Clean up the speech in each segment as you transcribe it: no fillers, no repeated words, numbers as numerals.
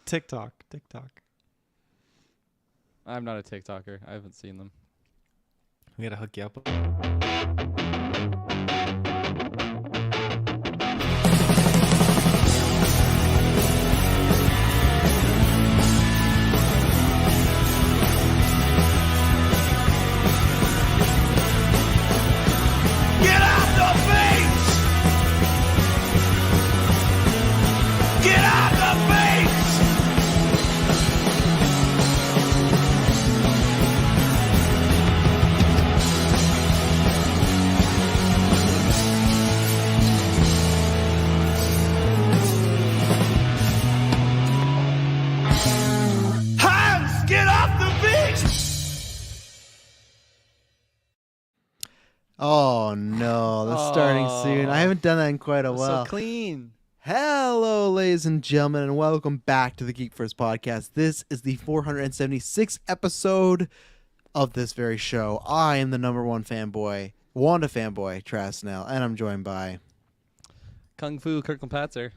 TikTok. I'm not a TikToker. I haven't seen them. We gotta hook you up. Get out the face! Get out the face! Hans, get off the beach! Oh no, that's starting soon. I haven't done that in quite a while. So clean. Hello, ladies and gentlemen, and welcome back to the GeekVerse podcast. This is the 476th episode of this very show. I am the number one fanboy, Wanda fanboy, Trasnell, and I'm joined by... Kung Fu Kirklin Patzer.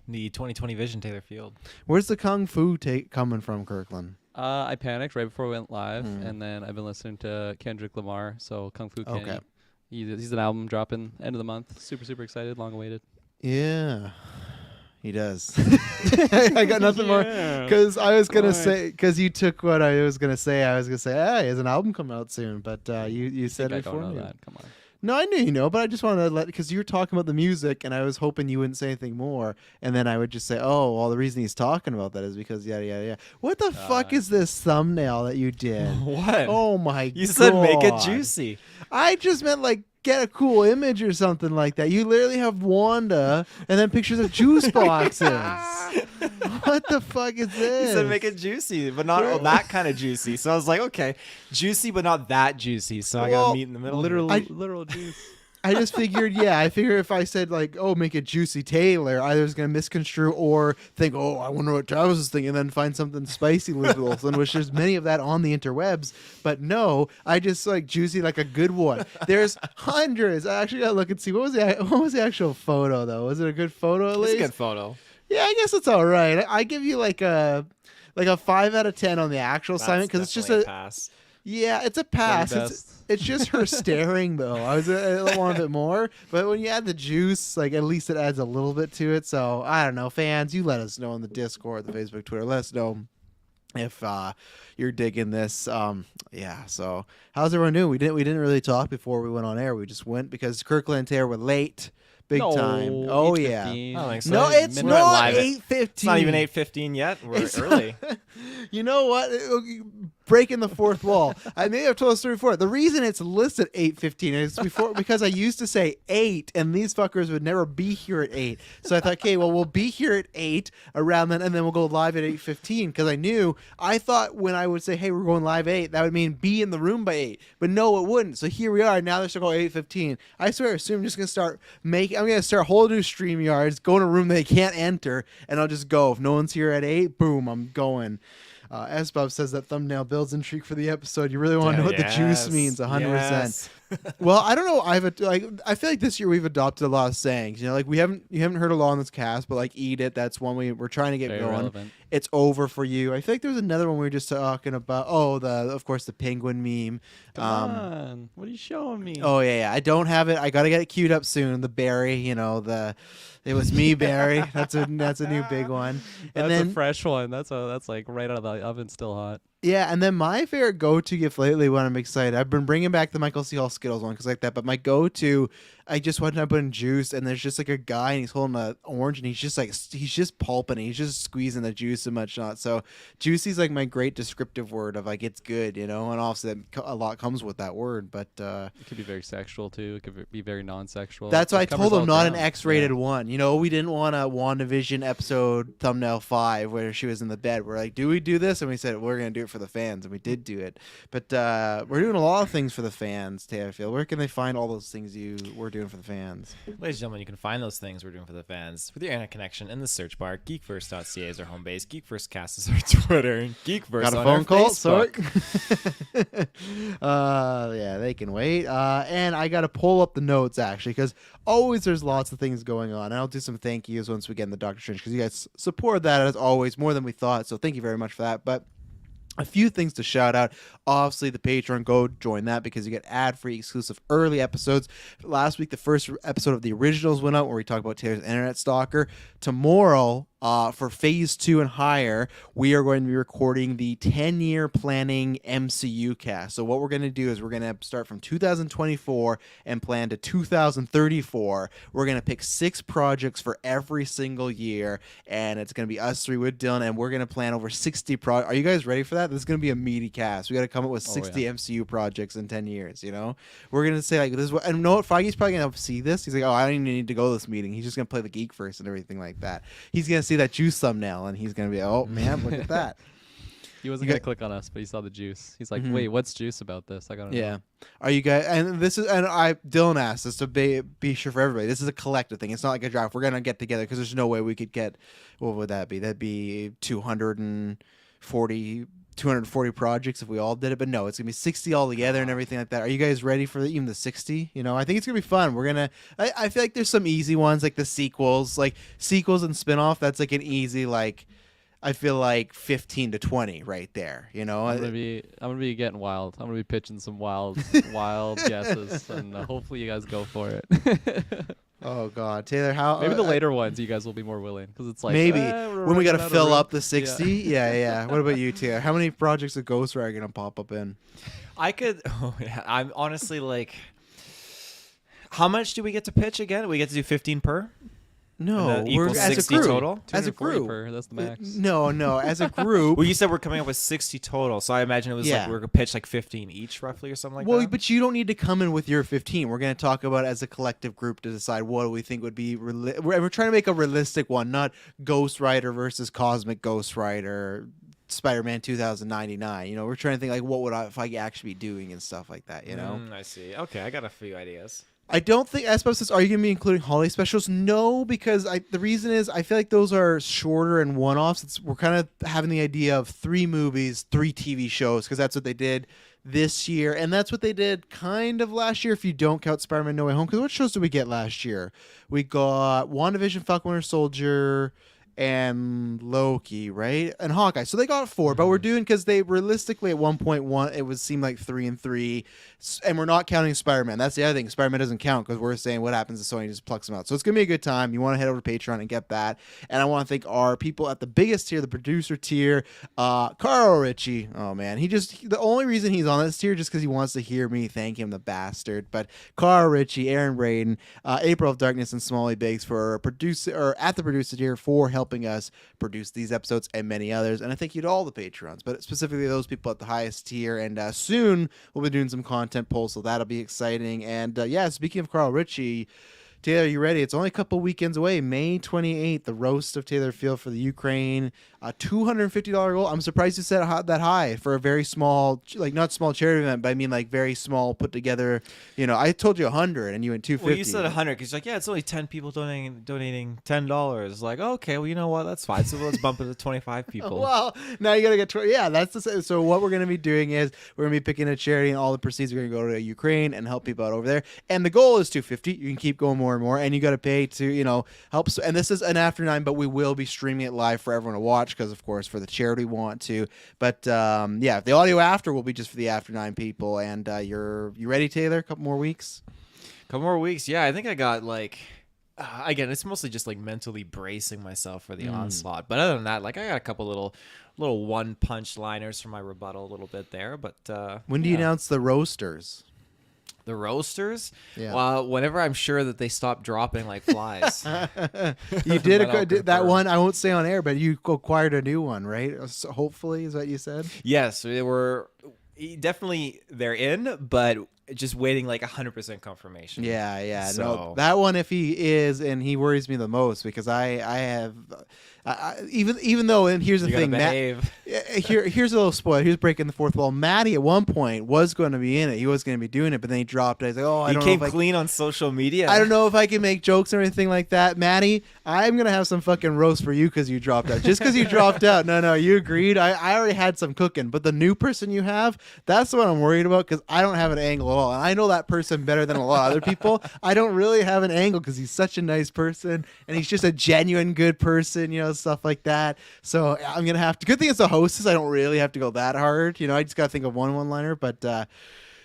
The 2020 Vision Taylor Field. Where's the Kung Fu coming from, Kirkland? I panicked right before we went live, and then I've been listening to Kendrick Lamar, so Kung Fu Kenny. Okay. He's an album dropping end of the month. Super excited, long awaited. Yeah, he does. I got nothing more because I was gonna say, because you took what I was gonna say. I was gonna say, hey, has an album come out soon? But you said it before. I don't know that. Come on. No, I knew you know, but I just wanted to because you were talking about the music, and I was hoping you wouldn't say anything more, and then I would just say, oh, well, the reason he's talking about that is because yada yada yada. What the fuck is this thumbnail that you did? What? Oh my god! You said make it juicy. I just meant like get a cool image or something like that. You literally have Wanda and then pictures of juice boxes. What the fuck is this? You said make it juicy, but not that kind of juicy. So I was like, okay, juicy, but not that juicy. So I got to meet in the middle. Literal juice. I just figured, I figure if I said like, oh, make it juicy Taylor, either it's going to misconstrue or think, oh, I wonder what Travis is thinking, and then find something spicy Elizabeth, which there's many of that on the interwebs. But no, I just like juicy like a good one. There's hundreds. I actually got to look and see. What was the actual photo, though? Was it a good photo at least? It's a good photo. Yeah, I guess it's all right. I give you like a 5 out of 10 on the actual assignment because it's just a pass. Yeah, it's a pass. It's just her staring though. I want a bit more, but when you add the juice, like at least it adds a little bit to it. So I don't know, fans, you let us know on the Discord, the Facebook, Twitter. Let us know if you're digging this. Yeah. So how's everyone doing? We didn't really talk before we went on air. We just went because Kirkland and Taylor were late. Big time. Oh, yeah. I don't think so. No, it's not 8:15. It's not even 8:15 yet. We're early. You know what? Breaking the fourth wall. I may have told a story before. The reason it's listed 8:15 is because I used to say 8, and these fuckers would never be here at 8. So I thought, okay, well, we'll be here at 8 around then, and then we'll go live at 8:15 because I thought when I would say, hey, we're going live at 8, that would mean be in the room by 8. But no, it wouldn't. So here we are. Now they're still going 8:15. I swear, soon I'm just going to start I'm going to start a whole new StreamYards, go in a room they can't enter, and I'll just go. If no one's here at 8, boom, I'm going. As Bob says, that thumbnail builds intrigue for the episode. You really want to know what the juice means, 100%. Yes. Well, I don't know. I feel like this year we've adopted a lot of sayings. You know, like you haven't heard a lot on this cast, but like eat it. That's one we're trying to get Very going. relevant. It's over for you. I feel like there was another one we were just talking about. Oh, of course the penguin meme. Come on, what are you showing me? Oh yeah. I don't have it. I gotta get it queued up soon. The Barry, it was me, Barry. That's a new big one. And That's then a fresh one. That's like right out of the oven, still hot. Yeah, and then my favorite go-to gift lately when I'm excited, I've been bringing back the Michael C. Hall Skittles one because like that, but my go-to, I just went and put in juice, and there's just like a guy, and he's holding an orange, and he's just pulping, he's just squeezing the juice and much not. So juicy's like my great descriptive word of like it's good, and obviously a lot comes with that word, but it could be very sexual too. It could be very non-sexual. That's why I told him not an X-rated one. Yeah. We didn't want a WandaVision episode thumbnail 5 where she was in the bed. We're like, do we do this? And we said we're gonna do it for the fans, and we did do it. But we're doing a lot of things for the fans, Taylor Field. Where can they find all those things we're doing for the fans? Ladies and gentlemen, you can find those things we're doing for the fans with your internet connection in the search bar. GeekVerse.ca is our home base. GeekVerseCast is our Twitter. And GeekVerse Got a on phone our call? Facebook. Sorry. Yeah, they can wait. And I got to pull up the notes, actually, because always there's lots of things going on. And I'll do some thank yous once we get in the Doctor Strange, because you guys support that, as always, more than we thought. So thank you very much for that. But a few things to shout out. Obviously, the Patreon, go join that because you get ad-free, exclusive, early episodes. Last week, the first episode of the originals went out where we talked about Taylor's internet stalker. Tomorrow, for Phase 2 and higher, we are going to be recording the 10-year planning MCU cast. So what we're going to do is we're going to start from 2024 and plan to 2034. We're going to pick 6 projects for every single year, and it's going to be us 3 with Dylan, and we're going to plan over 60 projects. Are you guys ready for that? This is going to be a meaty cast. We got to come up with 60 MCU projects in 10 years, you know? We're going to say, like, this is what, and you know what? Feige's probably going to see this. He's like, oh, I don't even need to go to this meeting. He's just going to play the Geek First and everything like that. He's going to see that juice thumbnail, and he's going to be, oh, man, look at that. He wasn't going to click on us, but he saw the juice. He's like, wait, what's juice about this? I got to know. Are you guys, and this is, and Dylan asked us to be sure for everybody. This is a collective thing. It's not like a draft. We're going to get together because there's no way we could get, what would that be? That'd be 240 projects if we all did it, but no, it's gonna be 60 all together and everything like that. Are you guys ready for even the 60? You know, I think it's gonna be fun. We're gonna, I feel like there's some easy ones, like the sequels and spin-off. That's like an easy, like, I feel like 15 to 20 right there, you know. I'm gonna be getting wild. I'm gonna be pitching some wild guesses, and hopefully you guys go for it. Oh God, Taylor, how maybe the later ones you guys will be more willing because it's like maybe when we got to fill up the 60. Yeah. What about you, Taylor? How many projects of Ghost Rider are gonna pop up in? I could. Oh, yeah, I'm honestly like, how much do we get to pitch again? We get to do 15 per. No, we're as 60 a group. total. As a group, that's the max. No, as a group. Well, you said we're coming up with 60 total, so I imagine it was like we're gonna pitch like 15 each, roughly, or something like that. Well, but you don't need to come in with your 15. We're going to talk about it as a collective group to decide what we think would be. We're trying to make a realistic one, not Ghost Rider versus Cosmic Ghost Rider, Spider-Man 2099. You know, we're trying to think like what would I actually be doing and stuff like that. You know. I see. Okay, I got a few ideas. I don't think Aspas says, are you going to be including holiday specials? No, because the reason is I feel like those are shorter and one-offs. We're kind of having the idea of 3 movies, 3 TV shows, because that's what they did this year, and that's what they did kind of last year if you don't count Spider-Man No Way Home. Because what shows did we get last year? We got WandaVision, Falcon Winter Soldier, and Loki, right? And Hawkeye. So they got 4, but we're doing, because they realistically at 1.1 it would seem like 3 and 3, and we're not counting Spider-Man. That's the other thing. Spider-Man doesn't count because we're saying what happens if Sony just plucks them out. So it's gonna be a good time. You want to head over to Patreon and get that. And I want to thank our people at the biggest tier, the producer tier, Carl Ritchie. Oh man, the only reason he's on this tier just because he wants to hear me thank him, the bastard. But Carl Ritchie, Aaron Braden, April of Darkness, and Smalley Biggs for at the producer tier for helping us produce these episodes and many others. And I thank you to all the Patrons, but specifically those people at the highest tier. And soon we'll be doing some content polls, so that'll be exciting. And speaking of Carl Ritchie, Taylor, you ready? It's only a couple weekends away. May 28th, the roast of Taylor Field for the Ukraine. $250 goal. I'm surprised you set it that high for a very small, like not small charity event, but I mean like very small put together. You know, I told you 100 and you went 250. Well, you said 100 because you're like, yeah, it's only 10 people donating $10. Like, okay, well, you know what? That's fine. So let's bump it to 25 people. Well, now you got to get 20. Yeah, that's the so what we're going to be doing is we're going to be picking a charity, and all the proceeds are going to go to Ukraine and help people out over there. And the goal is 250. You can keep going more and more, and you got to pay to, you know, help. And this is an after 9, but we will be streaming it live for everyone to watch because, of course, for the charity we want to. But the audio after will be just for the after 9 people. And you ready, Taylor? A couple more weeks. Yeah, I think I got like. Again, it's mostly just like mentally bracing myself for the onslaught. But other than that, like I got a couple little one punch liners for my rebuttal a little bit there. But when do you announce the roasters? The roasters? Yeah. Whenever I'm sure that they stop dropping like flies. You did that one. I won't say on air, but you acquired a new one, right? So hopefully, is what you said? Yes, they were definitely they're in, but just waiting like 100% confirmation. Yeah. So. No, that one, if he is, and he worries me the most because I Even though, and here's the You gotta thing, Matt, behave. here's a little spoiler. Here's breaking the fourth wall. Matty at one point was going to be in it. He was going to be doing it, but then he dropped it. He's like, oh, I He don't came know if clean on social media. I don't know if I can make jokes or anything like that. Matty, I'm going to have some fucking roast for you because you dropped out. Just because you dropped out. No, you agreed. I already had some cooking. But the new person you have, that's what I'm worried about because I don't have an angle at all. And I know that person better than a lot of other people. I don't really have an angle because he's such a nice person and he's just a genuine good person, stuff like that. So I'm going to have to. Good thing it's a hostess. I don't really have to go that hard. I just got to think of one-liner. But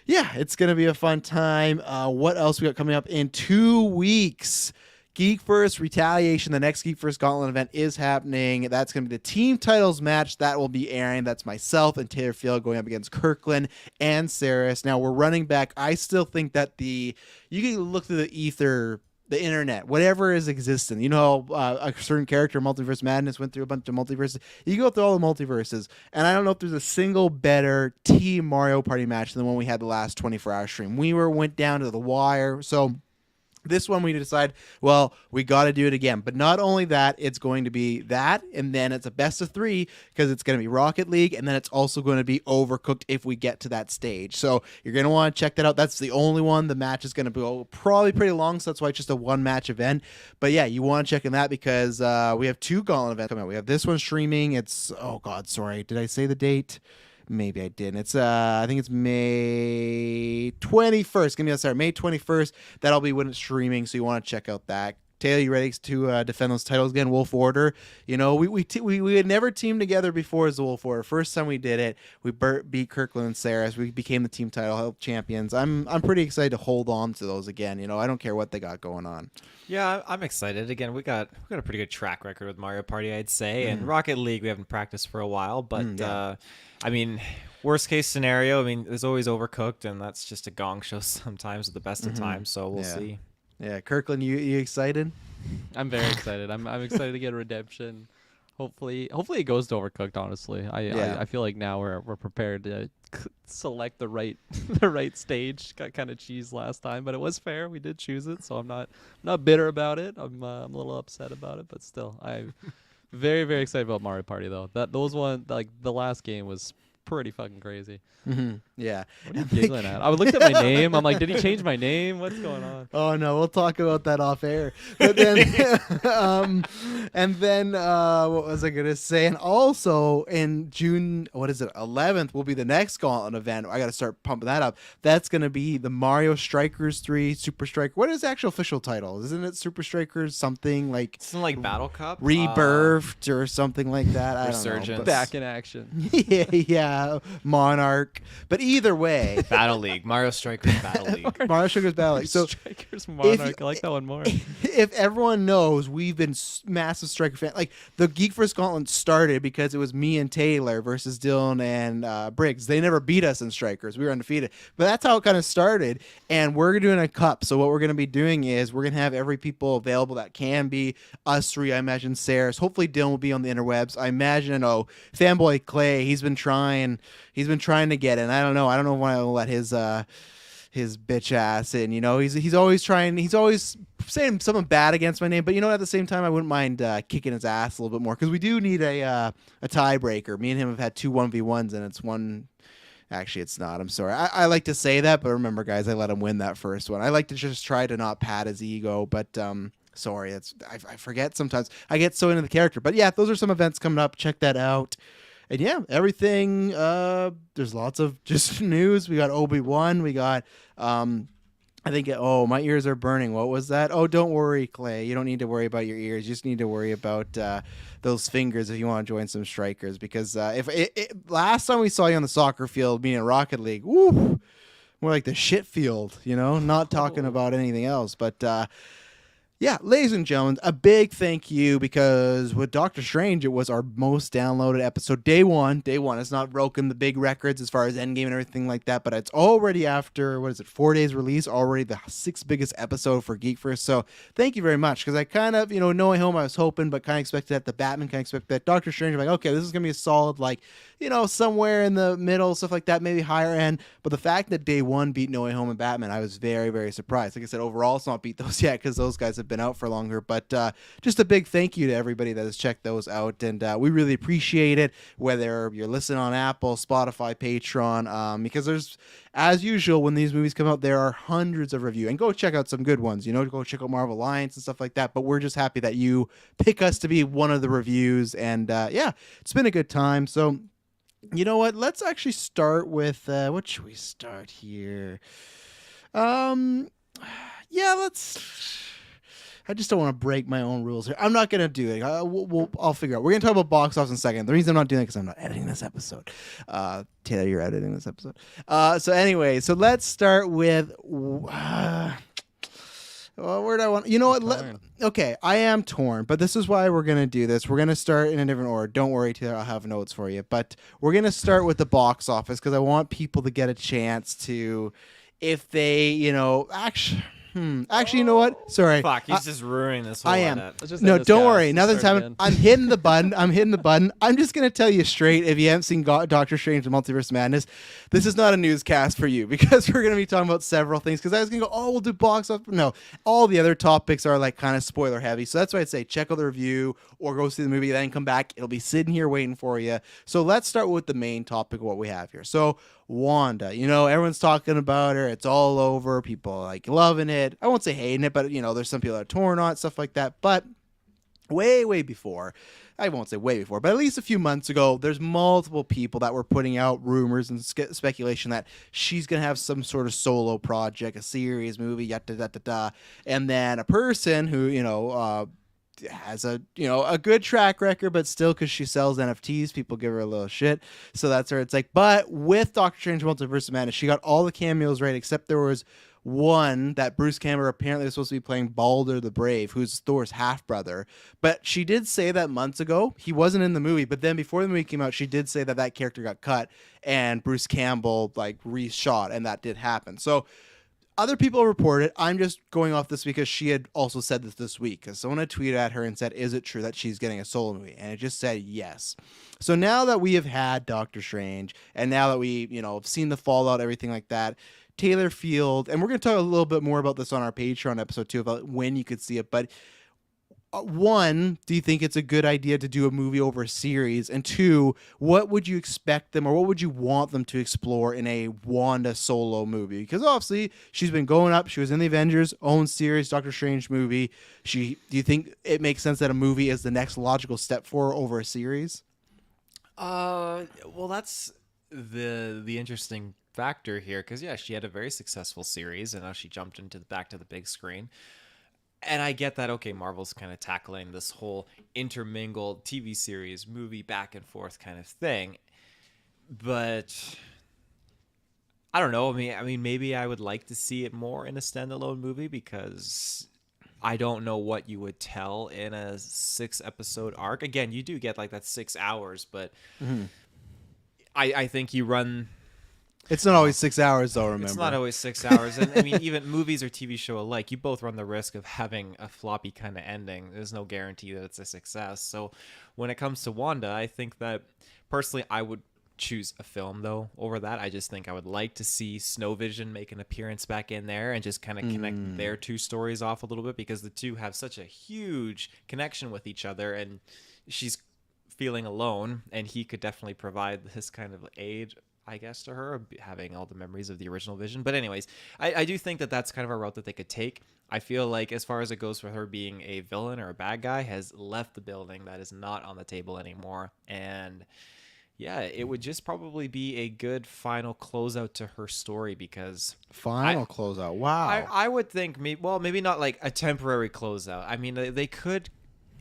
yeah, it's going to be a fun time. What else we got coming up in 2 weeks? GeekVerse Retaliation, the next GeekVerse Gauntlet event is happening. That's going to be the team titles match that will be airing. That's myself and Taylor Field going up against Kirklin and Saris. Now we're running back. I still think that you can look through the ether, the internet, whatever is existing. A certain character, Multiverse Madness, went through a bunch of multiverses. You go through all the multiverses, and I don't know if there's a single better Team Mario Party match than the one we had the last 24-hour stream. We went down to the wire, so this one we decide, well, we got to do it again. But not only that, it's going to be that, and then it's a best of 3 because it's going to be Rocket League, and then it's also going to be Overcooked if we get to that stage. So you're going to want to check that out. That's the only one. The match is going to be probably pretty long, so that's why it's just a one-match event. But yeah, you want to check in that because we have 2 Gauntlet events coming out. We have this one streaming. It's, oh God, sorry. Did I say the date? Maybe I didn't. It's I think it's May 21st. May 21st. That'll be when it's streaming, so you want to check out that. Taylor, you ready to defend those titles again? Wolf Order. We had never teamed together before as the Wolf Order. First time we did it, we beat Kirklin and Saris. We became the team title champions. I'm pretty excited to hold on to those again. I don't care what they got going on. Yeah, I'm excited. Again, we got a pretty good track record with Mario Party, I'd say, and Rocket League we haven't practiced for a while, but worst case scenario, there's always Overcooked, and that's just a gong show sometimes at the best of times. So we'll see. Yeah, Kirkland, you excited? I'm very excited. I'm excited to get Redemption. Hopefully it goes to Overcooked. Honestly, I feel like now we're prepared to select the right stage. Got kind of cheesed last time, but it was fair. We did choose it, so I'm not bitter about it. I'm a little upset about it, but still, I'm very, very excited about Mario Party though. The last game was pretty fucking crazy. Yeah. What are you giggling at? I looked at my name. I'm like, did he change my name? What's going on? Oh no, we'll talk about that off air. But then, what was I gonna say? And also in June, 11th will be the next Gauntlet event. I got to start pumping that up. That's gonna be the Mario Strikers 3 Super Strike. What is the actual official title? Isn't it Super Strikers something like? Something like Battle Cup, Rebirthed or something like that. I don't know. Resurgence. Back in action. yeah, Monarch. But either way, Battle League, Mario Strikers Battle League. Mario Strikers Battle League. So Strikers Monarch. I like that one more. If everyone knows, we've been massive Striker fans. Like the GeekVerse Gauntlet started because it was me and Taylor versus Dylan and Briggs. They never beat us in Strikers. We were undefeated. But that's how it kind of started. And we're doing a cup. So what we're going to be doing is we're going to have every people available that can be. Us 3, I imagine Saris. Hopefully Dylan will be on the interwebs. I imagine Fanboy Clay. He's been trying to get in. I don't know why I'll let his bitch ass in. He's always trying. He's always saying something bad against my name. But at the same time, I wouldn't mind kicking his ass a little bit more because we do need a tiebreaker. Me and him have had 2 1v1s, and it's one. Actually, it's not. I'm sorry. I like to say that, but remember, guys, I let him win that first one. I like to just try to not pat his ego, but sorry, I forget sometimes. I get so into the character. But yeah, those are some events coming up. Check that out. And yeah, everything, there's lots of just news. We got Obi-Wan. We got, I think, my ears are burning. What was that? Oh, don't worry, Clay. You don't need to worry about your ears. You just need to worry about those fingers if you want to join some Strikers. Because last time we saw you on the soccer field, being in Rocket League, woo, more like the shit field, not talking about anything else. But yeah, ladies and gentlemen, a big thank you because with Doctor Strange, it was our most downloaded episode. Day one. It's not broken the big records as far as Endgame and everything like that, but it's already after, 4 days release, already the 6th biggest episode for GeekVerse. So thank you very much because I kind of, No Way Home I was hoping, but kind of expected that. The Batman kind of expected that. Doctor Strange, I'm like, okay, this is going to be a solid, somewhere in the middle, stuff like that, maybe higher end. But the fact that Day One beat No Way Home and Batman, I was very, very surprised. Like I said, overall, it's not beat those yet because those guys have been out for longer. But just a big thank you to everybody that has checked those out, and we really appreciate it, whether you're listening on Apple, Spotify, Patreon, because there's, as usual, when these movies come out, there are hundreds of reviews. And go check out some good ones, go check out Marvel Alliance and stuff like that. But we're just happy that you pick us to be one of the reviews, and yeah, it's been a good time. So you know what? Let's actually start with what should we start here? Yeah, let's. I just don't want to break my own rules here. I'm not gonna do it. I'll figure out. We're gonna talk about box office in a second. The reason I'm not doing it because I'm not editing this episode. Taylor, you're editing this episode. So anyway, so let's start with. Well, where do I want? You know what? Okay, I am torn, but this is why we're gonna do this. We're gonna start in a different order. Don't worry, Taylor. I'll have notes for you. But we're gonna start with the box office because I want people to get a chance to, if they, actually. Actually, you know what? Sorry. Fuck, he's just ruining this whole I am. edit. No, don't worry. Nothing's happening. I'm hitting the button. I'm just going to tell you straight, if you haven't seen Doctor Strange and Multiverse Madness, this is not a newscast for you because we're going to be talking about several things. Because I was going to go, we'll do box office. No, all the other topics are like kind of spoiler heavy. So that's why I'd say check out the review or go see the movie, then come back. It'll be sitting here waiting for you. So let's start with the main topic of what we have here. So Wanda, everyone's talking about her. It's all over. People like loving it. I won't say hating it, but there's some people that are torn on it, stuff like that. But way before, I won't say way before, but at least a few months ago, there's multiple people that were putting out rumors and speculation that she's going to have some sort of solo project, a series, movie, yada. And then a person who, has a good track record, but still, because she sells NFTs, people give her a little shit. So that's her. It's like, but with Doctor Strange Multiverse of Madness, she got all the cameos right, except there was one that Bruce Campbell apparently was supposed to be playing Balder the Brave, who's Thor's half brother. But she did say that months ago he wasn't in the movie. But then before the movie came out, she did say that character got cut and Bruce Campbell reshot, and that did happen. So other people report it. I'm just going off this because she had also said this week, because someone had tweeted at her and said, is it true that she's getting a solo movie? And it just said yes. So now that we have had Doctor Strange, and now that we have seen the fallout, everything like that, Taylor Field, and we're going to talk a little bit more about this on our Patreon episode too, about when you could see it, but one, do you think it's a good idea to do a movie over a series? And two, what would you expect them, or what would you want them to explore in a Wanda solo movie? Because obviously she's been going up. She was in the Avengers own series, Doctor Strange movie. Do you think it makes sense that a movie is the next logical step for her over a series? Well, that's the interesting factor here, because she had a very successful series, and now she jumped back to the big screen. And I get that, okay, Marvel's kind of tackling this whole intermingled TV series, movie, back and forth kind of thing. But I don't know. I mean, maybe I would like to see it more in a standalone movie, because I don't know what you would tell in a 6-episode arc. Again, you do get that 6 hours, but I think you run... It's not always 6 hours, though, remember. It's not always 6 hours. And I mean, even movies or TV show alike, you both run the risk of having a floppy kind of ending. There's no guarantee that it's a success. So when it comes to Wanda, I think that personally I would choose a film, though, over that. I just think I would like to see Snow Vision make an appearance back in there and just kind of connect their two stories off a little bit, because the two have such a huge connection with each other, and she's feeling alone, and he could definitely provide this kind of aid, I guess, to her, having all the memories of the original Vision. But anyways, I do think that that's kind of a route that they could take. I feel like as far as it goes for her being a villain or a bad guy, has left the building. That is not on the table anymore. And yeah, it would just probably be a good final closeout to her story, because... Final closeout, wow. I would think, maybe not like a temporary closeout. I mean, they could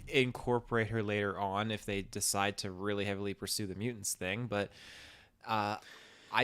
incorporate her later on if they decide to really heavily pursue the mutants thing, but...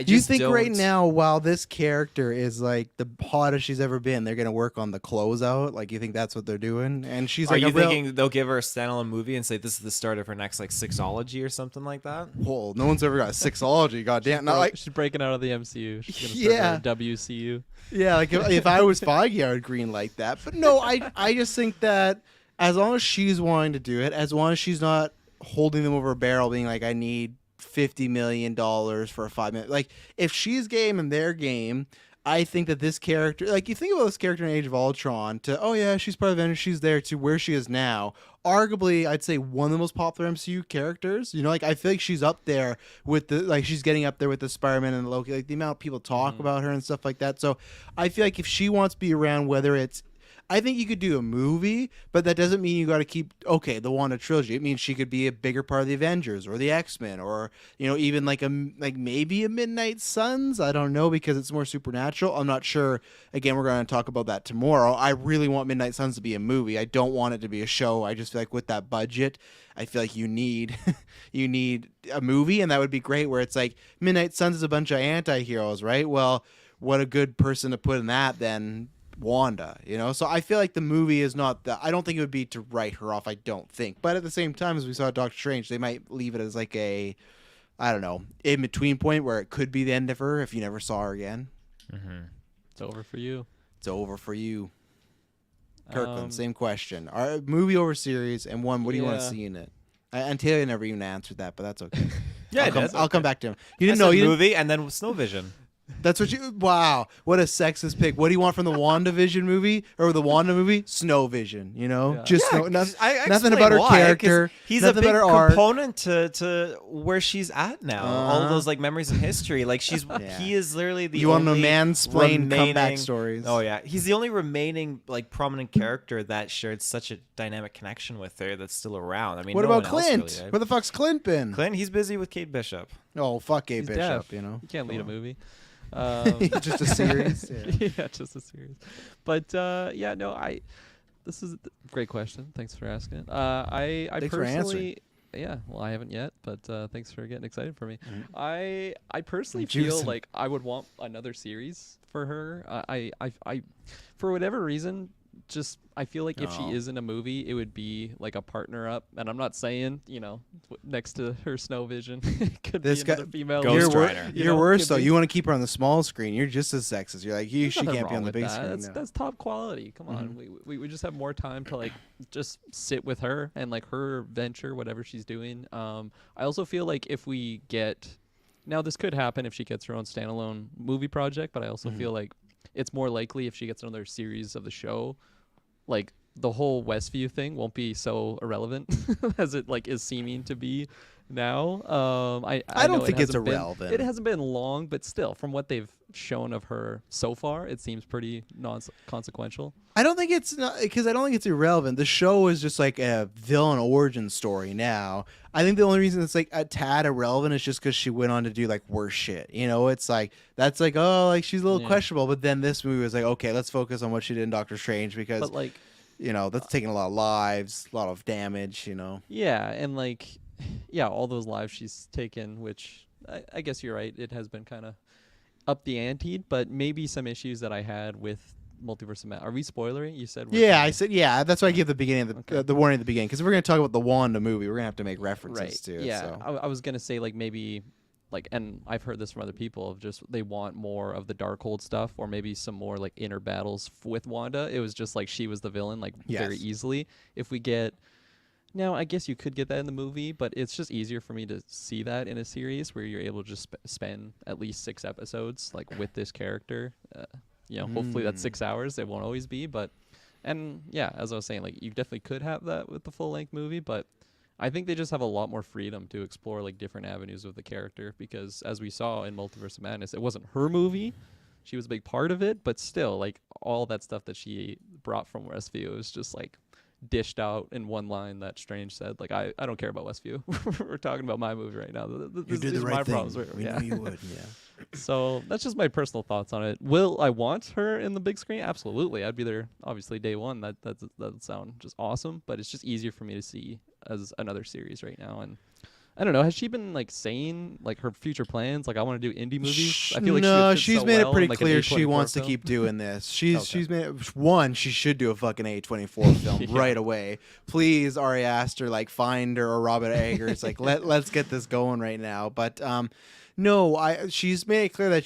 Do you think right now, while this character is the hottest she's ever been, they're going to work on the closeout? You think that's what they're doing? And she's Are you thinking they'll give her a standalone movie and say this is the start of her next sixology or something like that? Whoa, no one's ever got a sixology. Goddamn! She's breaking out of the MCU. She's gonna start her WCU. Yeah, if I was Feige, I would green light that. But no, I just think that as long as she's wanting to do it, as long as she's not holding them over a barrel, being I need $50 million for a 5 minute. If she's game and their game, I think that this character, like you think about this character in Age of Ultron, to oh yeah, she's part of Avengers, she's there, to where she is now. Arguably, I'd say one of the most popular MCU characters. You know, like I feel like she's up there with the she's getting up there with the Spider-Man and Loki. Like the amount of people talk about her and stuff like that. So I feel like if she wants to be around, whether it's I think you could do a movie, but that doesn't mean you got to keep the Wanda trilogy. It means she could be a bigger part of the Avengers or the X-Men, or even like maybe a Midnight Suns. I don't know, because it's more supernatural. I'm not sure. Again, we're going to talk about that tomorrow. I really want Midnight Suns to be a movie. I don't want it to be a show. I just feel like with that budget, I feel like you need a movie, and that would be great. Where it's like Midnight Suns is a bunch of anti-heroes, right? Well, what a good person to put in that then. Wanda, so I feel like the movie is not that. I don't think it would be to write her off. I don't think, but at the same time, as we saw Doctor Strange, they might leave it as like a, I don't know, in between point where it could be the end of her if you never saw her again. It's over for you. It's over for you. Kirklin, same question. Our movie over series, and one, what do you want to see in it? And Taylor never even answered that, but that's okay. I'll come back to him. You didn't know movie and then Snow Vision. That's what you. Wow, what a sexist pick. What do you want from the WandaVision movie or the Wanda movie? Snow Vision, just nothing about her character. He's a big component to where she's at now. All of those like memories of history. Like he is literally the. You only want to mansplain comeback stories? Oh yeah, he's the only remaining like prominent character that shared such a dynamic connection with her that's still around. I mean, what about Clint? Really, Where the fuck's Clint been? Clint, he's busy with Kate Bishop. Oh fuck, Kate Bishop. Deaf. You can't lead a movie. Just a series. Yeah, just a series. But this is a great question. Thanks for asking it. I thanks personally, I haven't yet, but thanks for getting excited for me. I personally feel like I would want another series for her. I for whatever reason, just I feel like if she is in a movie, it would be like a partner up. And I'm not saying, next to her Snow Vision, could be another female. You're worse though. You want to keep her on the small screen. You're just as sexist. You're like, she can't be on the big screen. That's top quality. Come on, we just have more time to like just sit with her and like her venture, whatever she's doing. I also feel like if we get, now this could happen if she gets her own standalone movie project, but I also feel like it's more likely if she gets another series of the show, like the whole Westview thing won't be so irrelevant as it like is seeming to be now. I don't think it's irrelevant. It hasn't been long, but still, from what they've shown of her so far, it seems pretty non-consequential. I don't think it's not, because I don't think it's irrelevant. The show is just like a villain origin story now. I think the only reason it's like a tad irrelevant is just because she went on to do like worse shit. It's like that's like, oh, like she's a little questionable. But then this movie was like, okay, let's focus on what she did in Doctor Strange, because but like, that's taking a lot of lives, a lot of damage. Yeah, and like, all those lives she's taken, which I guess you're right. It has been kind of up the ante, but maybe some issues that I had with Multiverse of Madness. Are we spoilery? You said. I said that's why I give the beginning of the warning at the beginning, because if we're gonna talk about the Wanda movie, we're gonna have to make references to it. Yeah, so. I was gonna say like maybe. Like, and I've heard this from other people of just they want more of the Darkhold stuff, or maybe some more like inner battles with Wanda. It was just like she was the villain like very easily. If we get now, I guess you could get that in the movie, but it's just easier for me to see that in a series where you're able to just spend at least 6 episodes like with this character. Hopefully that's 6 hours. It won't always be, but as I was saying, like you definitely could have that with the full length movie, but I think they just have a lot more freedom to explore like different avenues of the character, because as we saw in Multiverse of Madness, it wasn't her movie. She was a big part of it, but still like all that stuff that she brought from Westview was just like dished out in one line that Strange said. Like, I don't care about Westview. We're talking about my movie right now. You did the right thing. We know you would, So that's just my personal thoughts on it. Will I want her in the big screen? Absolutely. I'd be there obviously day one. That would sound just awesome, but it's just easier for me to see as another series right now. And I don't know, has she been like saying like her future plans? Like, I want to do indie movies. I feel like she's made it pretty clear she wants to keep doing this. She's made it, she should do a fucking A24 film right away. Please, Ari Aster, like find her, or Robert Eggers, like let's get this going right now. But no, she's made it clear that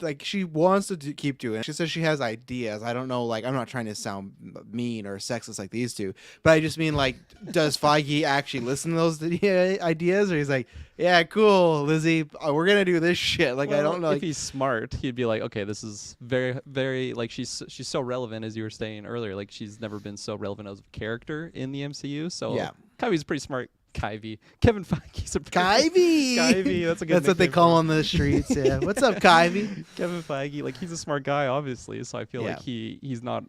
like she wants to keep doing it. She says she has ideas. I don't know, like I'm not trying to sound mean or sexist like these two, but I just mean like, does Feige actually listen to those ideas, or he's like, yeah, cool, Lizzie, we're gonna do this shit. Like, well, I don't know. If like, he's smart, he'd be like, okay, this is very, very like she's so relevant, as you were saying earlier. Like she's never been so relevant as a character in the MCU. So yeah, Kylie's pretty smart. Kevin Feige's a Kyvie. That's a good. That's what they call him on the streets. Yeah. What's up, Kyvie? Kevin Feige, like he's a smart guy, obviously. So I feel Yeah. like he's not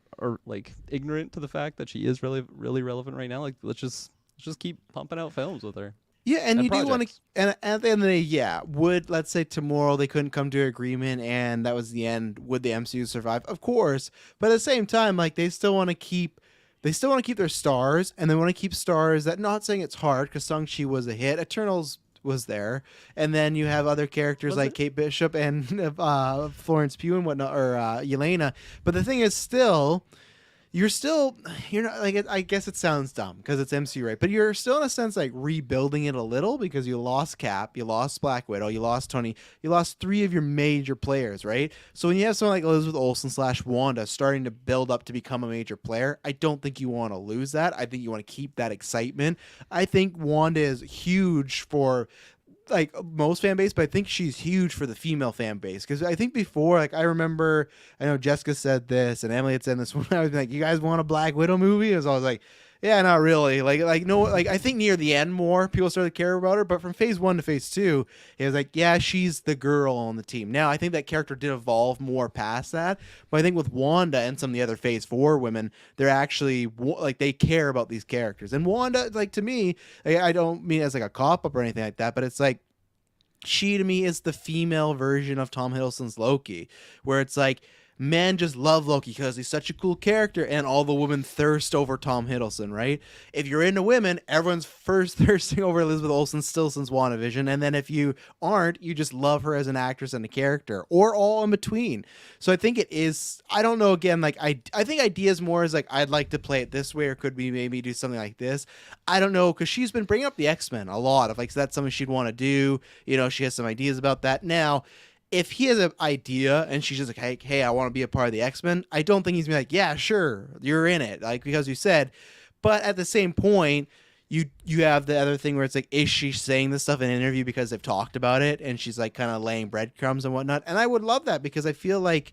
like ignorant to the fact that she is really relevant right now. Like let's just keep pumping out films with her. Yeah, and you do want to, projects. and at the end of the day, yeah, would, let's say tomorrow they couldn't come to an agreement and that was the end, would the MCU survive? Of course, but at the same time, like they still want to keep their stars, and they want to keep stars that, not saying it's hard because Shang-Chi was a hit, Eternals was there, and then you have other characters Was like it? Kate Bishop and Florence Pugh and whatnot, or Yelena. But the thing is, you're not, like, I guess it sounds dumb because it's MCU, right? But you're still in a sense like rebuilding it a little because you lost Cap, you lost Black Widow, you lost Tony, you lost 3 of your major players, right? So when you have someone like Elizabeth Olsen / Wanda starting to build up to become a major player, I don't think you want to lose that. I think you want to keep that excitement. I think Wanda is huge for like most fan base, but I think she's huge for the female fan base because I think before, like I know Jessica said this and Emily had said this when I was like, you guys want a Black Widow movie? And so I was like, yeah, not really. Like no, like I think near the end more people started to care about her, but from phase 1 to phase 2, it was like, yeah, she's the girl on the team. Now I think that character did evolve more past that, but I think with Wanda and some of the other phase 4 women, they're actually like they care about these characters. And Wanda, like to me, like, I don't mean it as like a cop up or anything like that, but it's like she to me is the female version of Tom Hiddleston's Loki, where it's like men just love Loki because he's such a cool character, and all the women thirst over Tom Hiddleston, right? If you're into women, everyone's first thirsting over Elizabeth Olsen still since WandaVision, and then if you aren't, you just love her as an actress and a character, or all in between. So I think it is, I don't know, again, like I think ideas more is like, I'd like to play it this way, or could we maybe do something like this? I don't know, because she's been bringing up the X-Men a lot of like, so that's something she'd want to do, you know, she has some ideas about that. Now if he has an idea and she's just like, hey, I want to be a part of the X-Men, I don't think he's gonna be like, yeah, sure, you're in it, like, because you said. But at the same point, you have the other thing where it's like, is she saying this stuff in an interview because they've talked about it and she's like kind of laying breadcrumbs and whatnot? And I would love that because I feel like,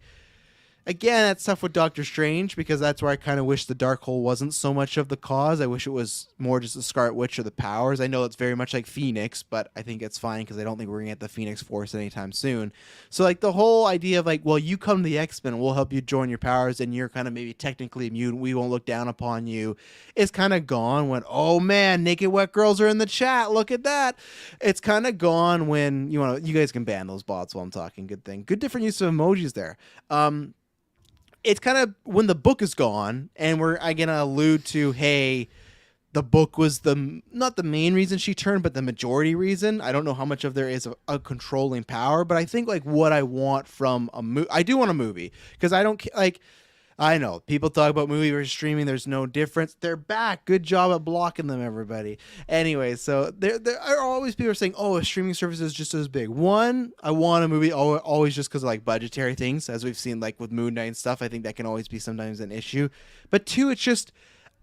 again, that's tough with Doctor Strange because that's where I kind of wish the Darkhold wasn't so much of the cause. I wish it was more just the Scarlet Witch or the powers. I know it's very much like Phoenix, but I think it's fine because I don't think we're going to get the Phoenix Force anytime soon. So like the whole idea of like, well, you come to the X-Men, we'll help you join your powers and you're kind of maybe technically immune, we won't look down upon you, is kind of gone when, oh man, Naked Wet Girls are in the chat, look at that. It's kind of gone when, you guys can ban those bots while I'm talking, good thing. Good different use of emojis there. It's kind of when the book is gone and we're going to allude to, hey, the book was not the main reason she turned, but the majority reason. I don't know how much of there is a controlling power, but I think like what I want from a movie, I do want a movie because I don't like, I know people talk about movie versus streaming. There's no difference. They're back. Good job at blocking them, everybody. Anyway, so there are always people saying, oh, a streaming service is just as big. One, I want a movie always just because of like budgetary things, as we've seen like with Moon Knight and stuff. I think that can always be sometimes an issue. But two, it's just,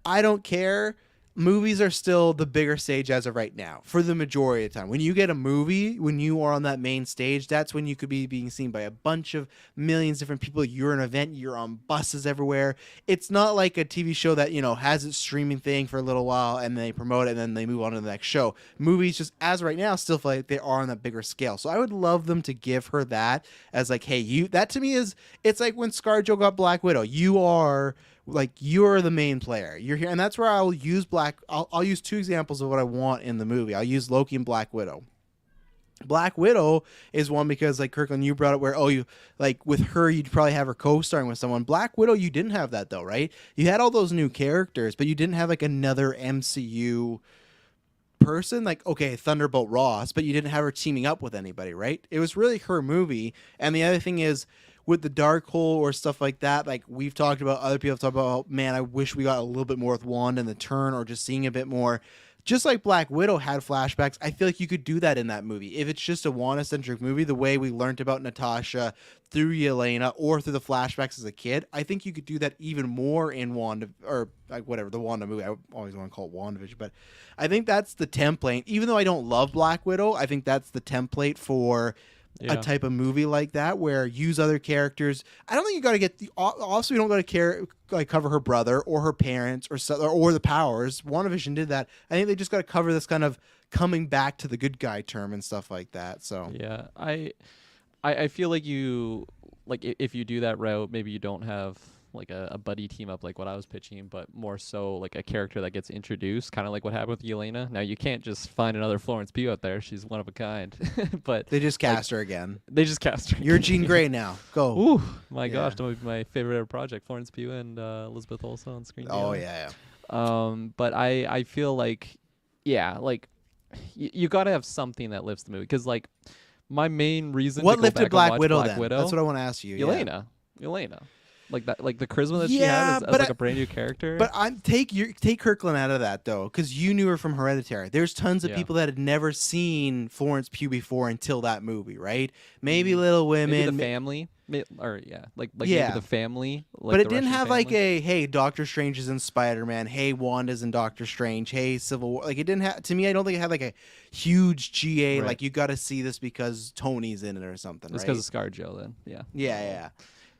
I don't care. Movies are still the bigger stage as of right now for the majority of the time. When you get a movie, when you are on that main stage, that's when you could be being seen by a bunch of millions of different people. You're an event, you're on buses everywhere. It's not like a TV show that, has its streaming thing for a little while and they promote it and then they move on to the next show. Movies just as right now still feel like they are on that bigger scale. So I would love them to give her that as like, hey, that to me is, it's like when ScarJo got Black Widow. You're the main player. You're here, and that's where I'll use I'll use two examples of what I want in the movie. I'll use Loki and Black Widow. Black Widow is one because, like Kirklin, you brought it where, you like with her, you'd probably have her co-starring with someone. Black Widow, you didn't have that though, right? You had all those new characters, but you didn't have like another MCU person, like, okay, Thunderbolt Ross, but you didn't have her teaming up with anybody, right? It was really her movie. And the other thing is, with the Darkhold or stuff like that, like we've talked about, other people have talked about, man, I wish we got a little bit more with Wanda and the turn, or just seeing a bit more. just like Black Widow had flashbacks, I feel like you could do that in that movie. If it's just a Wanda-centric movie, the way we learned about Natasha through Yelena or through the flashbacks as a kid, I think you could do that even more in Wanda, or like whatever, the Wanda movie. I always want to call it WandaVision, but I think that's the template. Even though I don't love Black Widow, I think that's the template for a type of movie like that, where use other characters. I don't think you got to get also you don't got to cover her brother or her parents or the powers. WandaVision did that. I think they just got to cover this kind of coming back to the good guy term and stuff like that. So yeah, I feel like if you do that route, maybe you don't have like a buddy team up like what I was pitching, but more so like a character that gets introduced, kind of like what happened with Yelena. Now you can't just find another Florence Pugh out there; she's one of a kind. But they just cast her again. They just cast her. You're Jean Grey now. Go. Ooh, my gosh, that might be my favorite ever project: Florence Pugh and Elizabeth Olsen on screen. Oh yeah. But I feel like, yeah, like you got to have something that lifts the movie, because like my main reason what to go lifted back Black and watch Widow Black then? Widow, That's what I want to ask you. Yelena. Like that, like the charisma that she Yeah, had as but like a brand new character. But take Kirklin out of that though, because you knew her from Hereditary. There's tons of people that had never seen Florence Pugh before until that movie, right? Maybe Little Women, maybe the family, maybe the family. Like but it the didn't Russian have family. like a hey, Doctor Strange is in Spider-Man, hey, Wanda's in Doctor Strange, hey, Civil War. Like it didn't have. To me, I don't think it had like a huge GA. Right. Like you got to see this because Tony's in it or something. It's right? because of ScarJo then. Yeah. Yeah.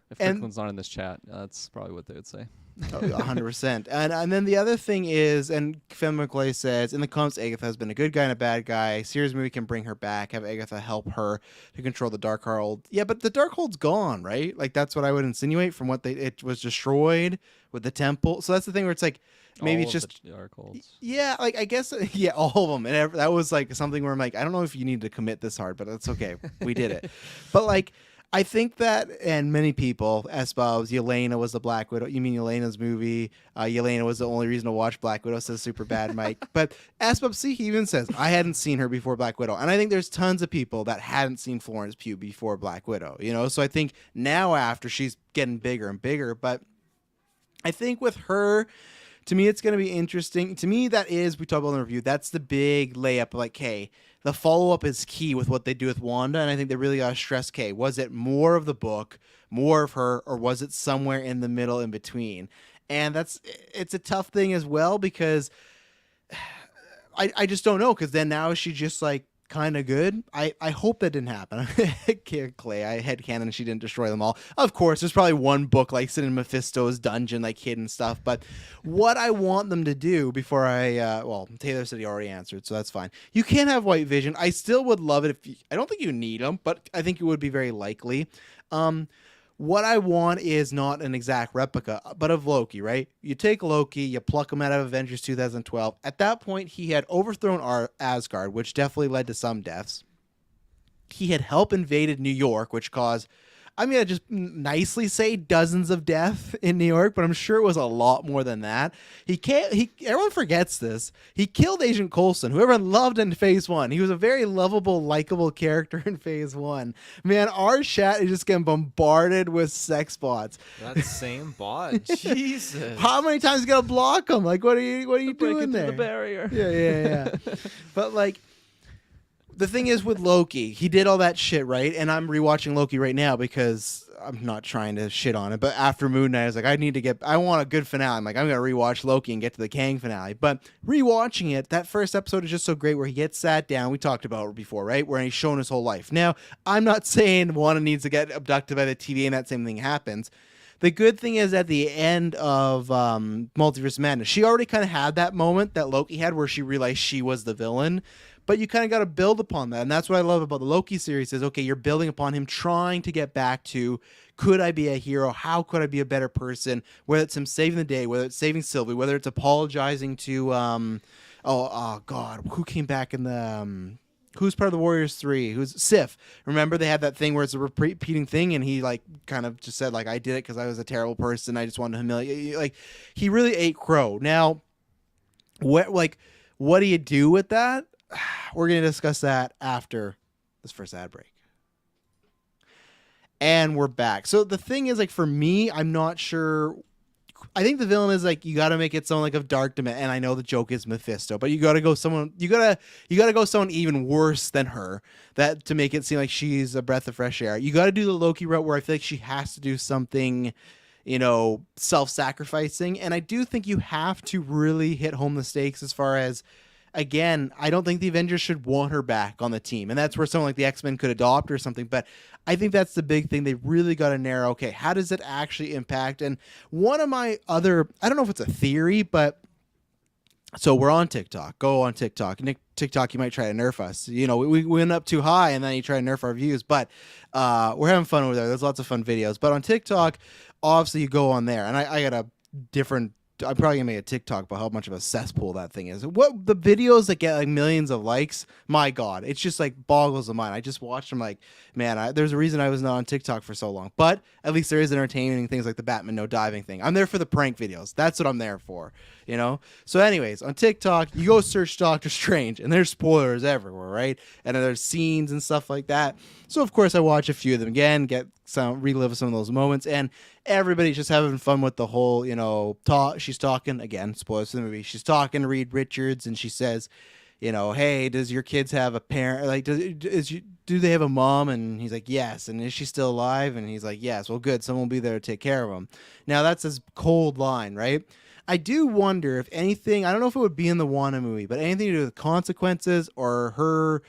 If Kirkland's not in this chat, that's probably what they would say. 100%. And then the other thing is, and Finn McClay says, in the comics, Agatha has been a good guy and a bad guy. Series movie can bring her back, have Agatha help her to control the Darkhold. Yeah, but the Darkhold's gone, right? Like, that's what I would insinuate from what it was destroyed with the temple. So that's the thing where it's like, maybe All it's of just... the Darkholds. Yeah, like, I guess, yeah, all of them. And that was like something where I'm like, I don't know if you need to commit this hard, but that's okay. We did it. But like... I think that, and many people, S-Bobs, Yelena was the Black Widow. You mean Yelena's movie? Yelena was the only reason to watch Black Widow, says Super Bad Mike. But S-Bobs, see, he even says, I hadn't seen her before Black Widow. And I think there's tons of people that hadn't seen Florence Pugh before Black Widow, you know? So I think now after, she's getting bigger and bigger. But I think with her... To me, it's going to be interesting. To me, that is, we talked about in the review, that's the big layup. Like, hey, the follow-up is key with what they do with Wanda, and I think they really got to stress, okay, was it more of the book, more of her, or was it somewhere in the middle in between? And it's a tough thing as well, because I just don't know, because then now she just, like, kind of good. I hope that didn't happen. Clay, I had canon she didn't destroy them all. Of course, there's probably one book like sitting in Mephisto's dungeon, like hidden stuff. But what I want them to do before well, Taylor said he already answered, so that's fine. You can't have White Vision. I still would love it if I don't think you need them, but I think it would be very likely. What I want is not an exact replica, but of Loki, right? You take Loki, you pluck him out of Avengers 2012. At that point, he had overthrown Asgard, which definitely led to some deaths. He had helped invaded New York, which caused, I'm going to just nicely say dozens of deaths in New York, but I'm sure it was a lot more than that. Everyone forgets this. He killed Agent Coulson, who everyone loved in Phase 1. He was a very lovable, likable character in Phase 1. Man, our chat is just getting bombarded with sex bots. That same bot. Jesus. How many times you got to block him? Like, what are you doing there? The barrier. Yeah. But like, the thing is with Loki, he did all that shit, right? And I'm rewatching Loki right now because I'm not trying to shit on it. But after Moon Knight, I was like, I want a good finale. I'm like, I'm going to rewatch Loki and get to the Kang finale. But rewatching it, that first episode is just so great where he gets sat down. We talked about it before, right? Where he's shown his whole life. Now, I'm not saying Wanda needs to get abducted by the TVA and that same thing happens. The good thing is at the end of Multiverse Madness, she already kind of had that moment that Loki had where she realized she was the villain. But you kind of got to build upon that. And that's what I love about the Loki series is, okay, you're building upon him trying to get back to, could I be a hero? How could I be a better person? Whether it's him saving the day, whether it's saving Sylvie, whether it's apologizing to, oh God, who came back in the, who's part of the Warriors 3? Who's Sif? Remember they had that thing where it's a repeating thing and he like kind of just said like, I did it because I was a terrible person. I just wanted to humiliate you. Like he really ate crow. Now, what do you do with that? We're going to discuss that after this first ad break. And we're back. So the thing is, like, for me, I'm not sure I think the villain is like you got to make it someone like of dark dimension. And I know the joke is Mephisto, but you got to go someone. You gotta go someone even worse than her that to make it seem like she's a breath of fresh air. You got to do the Loki route where I feel like she has to do something, self-sacrificing. And I do think you have to really hit home the stakes as far as. Again, I don't think the Avengers should want her back on the team. And that's where someone like the X-Men could adopt or something. But I think that's the big thing. They really got to narrow, okay, how does it actually impact? And one of my other, I don't know if it's a theory, but so we're on TikTok. Go on TikTok. TikTok, you might try to nerf us. We went up too high and then you try to nerf our views. But we're having fun over there. There's lots of fun videos. But on TikTok, obviously you go on there. And I got a different... I'm probably gonna make a TikTok about how much of a cesspool that thing is. What the videos that get like millions of likes, my God, it's just like boggles the mind. I just watched them like, man, there's a reason I was not on TikTok for so long. But at least there is entertaining things like the Batman no diving thing. I'm there for the prank videos. That's what I'm there for, So anyways, on TikTok, you go search Doctor Strange and there's spoilers everywhere, right? And then there's scenes and stuff like that. So of course I watch a few of them again, relive some of those moments, and everybody's just having fun with the whole, she's talking, again, spoilers for the movie, she's talking to Reed Richards, and she says, hey, does your kids have a parent, like, do they have a mom? And he's like, yes. And is she still alive? And he's like, yes. Well, good, someone will be there to take care of them. Now, that's this cold line, right? I do wonder if anything, I don't know if it would be in the Wanda movie, but anything to do with consequences or her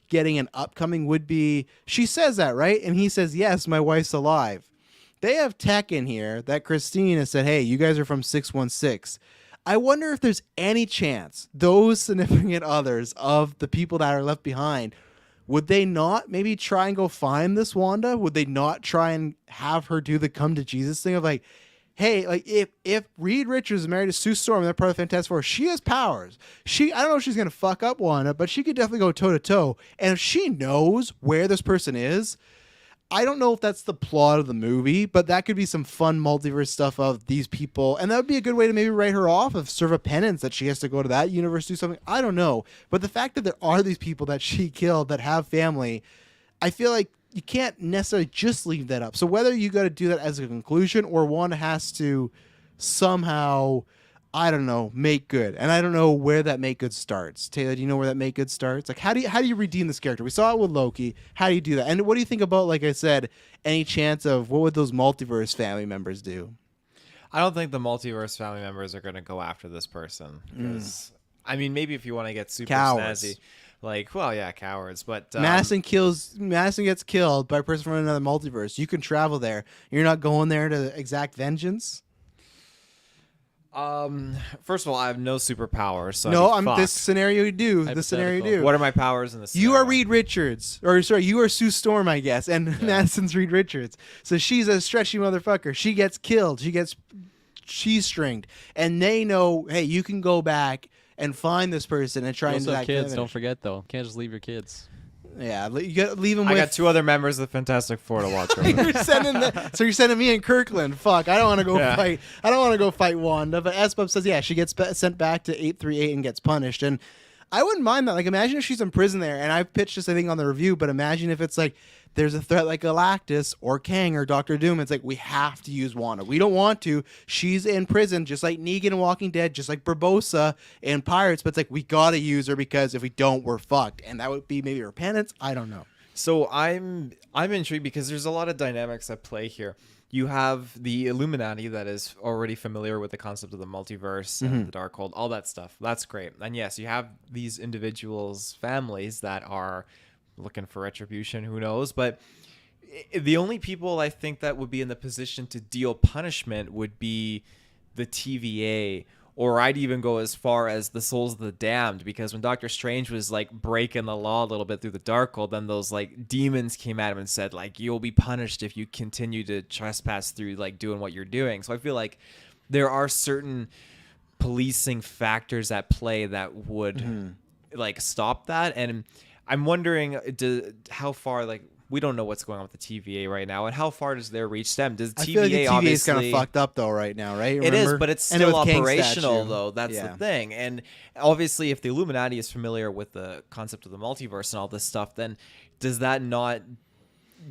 getting an upcoming would be, she says that, right? And he says, yes, my wife's alive. They have tech in here that Christine has said, hey, you guys are from 616. I wonder if there's any chance those significant others of the people that are left behind, would they not maybe try and go find this Wanda? Would they not try and have her do the come to Jesus thing of like, hey, like if Reed Richards is married to Sue Storm and they're part of the Fantastic Four, she has powers. I don't know if she's going to fuck up Wanda, but she could definitely go toe to toe. And if she knows where this person is, I don't know if that's the plot of the movie, but that could be some fun multiverse stuff of these people. And that would be a good way to maybe write her off, of serve a penance that she has to go to that universe, do something. I don't know. But the fact that there are these people that she killed that have family, I feel like you can't necessarily just leave that up. So whether you got to do that as a conclusion or one has to somehow, I don't know, make good. And I don't know where that make good starts. Taylor, do you know where that make good starts? Like, how do you redeem this character? We saw it with Loki. How do you do that? And what do you think about, like I said, any chance of what would those multiverse family members do? I don't think the multiverse family members are going to go after this person. Because, I mean, maybe if you want to get super snazzy. Like, well, yeah, cowards, but... Madison gets killed by a person from another multiverse. You can travel there. You're not going there to exact vengeance? First of all, I have no superpowers, so no, this scenario you do. This scenario you do. What are my powers in this scenario? You are Reed Richards. You are Sue Storm, I guess, and Madison's Reed Richards. So she's a stretchy motherfucker. She gets killed. She's stringed. And they know, hey, you can go back and find this person and try and have kids. Don't forget though, can't just leave your kids. Yeah, you got to leave them. I got two other members of the Fantastic Four to watch over. So you're sending me and Kirklin. Fuck, I don't want to go fight. I don't want to go fight Wanda. But SBUB says, yeah, she gets sent back to 838 and gets punished. And I wouldn't mind that. Like, imagine if she's in prison there. And I've pitched this, I think, on the review. But imagine if it's like there's a threat like Galactus or Kang or Doctor Doom. It's like we have to use Wanda. We don't want to. She's in prison, just like Negan in Walking Dead, just like Barbossa in Pirates. But it's like we gotta use her because if we don't, we're fucked. And that would be maybe repentance. I don't know. So I'm intrigued because there's a lot of dynamics at play here. You have the Illuminati that is already familiar with the concept of the multiverse and the Darkhold, all that stuff. That's great. And yes, you have these individuals' families that are looking for retribution, who knows, but the only people I think that would be in the position to deal punishment would be the TVA, or I'd even go as far as the Souls of the Damned, because when Doctor Strange was like breaking the law a little bit through the Darkhold, then those like demons came at him and said like, you'll be punished if you continue to trespass through like doing what you're doing. So I feel like there are certain policing factors at play that would like stop that. And I'm wondering how far, like, we don't know what's going on with the TVA right now, and how far does their reach stem? Does TVA I feel like the TVA is kind of fucked up though right now, right? Remember? It is, but it's still operational though. That's the thing. And obviously, if the Illuminati is familiar with the concept of the multiverse and all this stuff, then does that not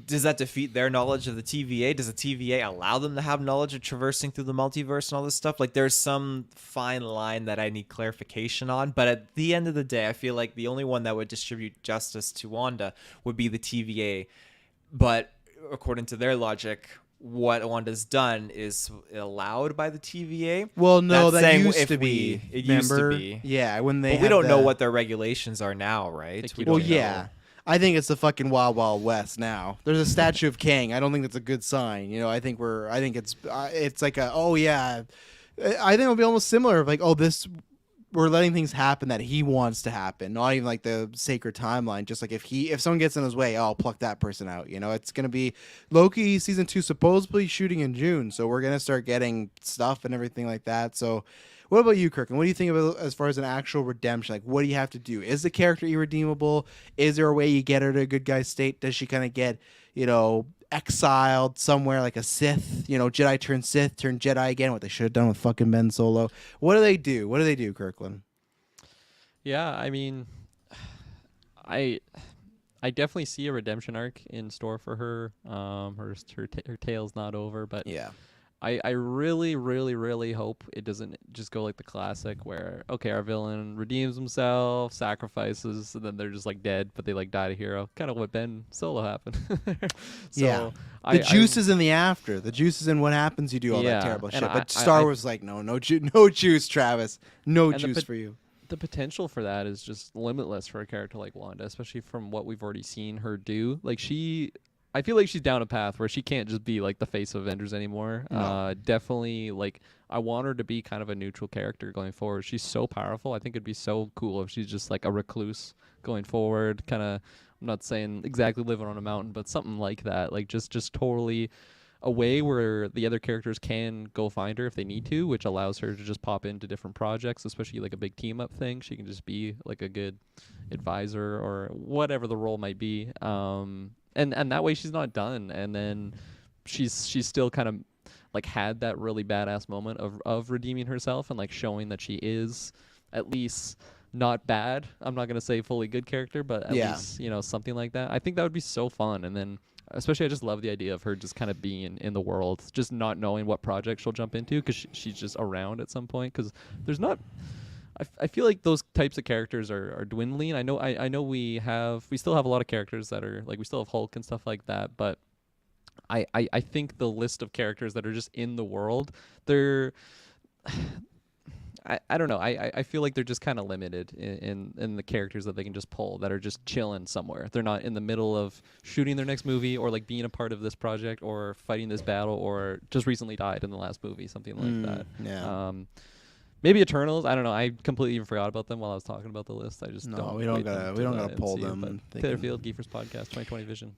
does that defeat their knowledge of the TVA? Does the TVA allow them to have knowledge of traversing through the multiverse and all this stuff? Like, there's some fine line that I need clarification on. But at the end of the day, I feel like the only one that would distribute justice to Wanda would be the TVA. But according to their logic, what Wanda's done is allowed by the TVA. Well, no, That's that saying used if to be. It Remember? used to be. Yeah, when they. But we don't know what their regulations are now, right? Like, We you Well, don't know. yeah. I think it's the fucking Wild Wild West now. There's a statue of Kang. I don't think that's a good sign. You know, I think it's like a, oh yeah. I think it'll be almost similar of like, oh, we're letting things happen that he wants to happen. Not even like the sacred timeline. Just like if someone gets in his way, I'll pluck that person out. You know, it's going to be Loki season 2 supposedly shooting in June. So we're going to start getting stuff and everything like that. So what about you, Kirklin? What do you think about as far as an actual redemption? Like, what do you have to do? Is the character irredeemable? Is there a way you get her to a good guy state? Does she kind of get, exiled somewhere like a Sith? Jedi turn Sith, turn Jedi again, what they should have done with fucking Ben Solo. What do they do? What do they do, Kirklin? Yeah, I mean, I definitely see a redemption arc in store for her. Her tale's not over, but Yeah. I really, really, really hope it doesn't just go like the classic where, okay, our villain redeems himself, sacrifices, and then they're just like dead, but they like died a hero. Kind of what Ben Solo happened. So Yeah. The juice is in the after. The juice is in what happens. You do all Yeah, that terrible and shit. But I- Star Wars is like, no juice, Travis. No And the juice pot- for you. the potential for that is just limitless for a character like Wanda, especially from what we've already seen her do. Like I feel like she's down a path where she can't just be like the face of Avengers anymore. No. Definitely, like I want her to be kind of a neutral character going forward. She's so powerful. I think it'd be so cool if she's just like a recluse going forward. Kind of, I'm not saying exactly living on a mountain, but something like that. Like just totally a way where the other characters can go find her if they need to, which allows her to just pop into different projects, especially like a big team up thing. She can just be like a good advisor or whatever the role might be. And that way she's not done, and then she's still kind of like had that really badass moment of redeeming herself and like showing that she is at least not bad. I'm not gonna say fully good character, but at least something like that. I think that would be so fun. And then especially I just love the idea of her just kind of being in the world, just not knowing what project she'll jump into because she's just around at some point. Because there's not. I feel like those types of characters are dwindling. I know we still have a lot of characters that are like, we still have Hulk and stuff like that, but I think the list of characters that are just in the world, they're I don't know. I feel like they're just kind of limited in the characters that they can just pull that are just chilling somewhere. They're not in the middle of shooting their next movie or like being a part of this project or fighting this battle or just recently died in the last movie, something like that. Yeah. Maybe Eternals. I don't know. I completely even forgot about them while I was talking about the list. I just No, don't. we don't equate them gotta- to we don't the gotta pull MCU, them but thinking- Taylorfield, GeekVerse podcast, 2020 vision.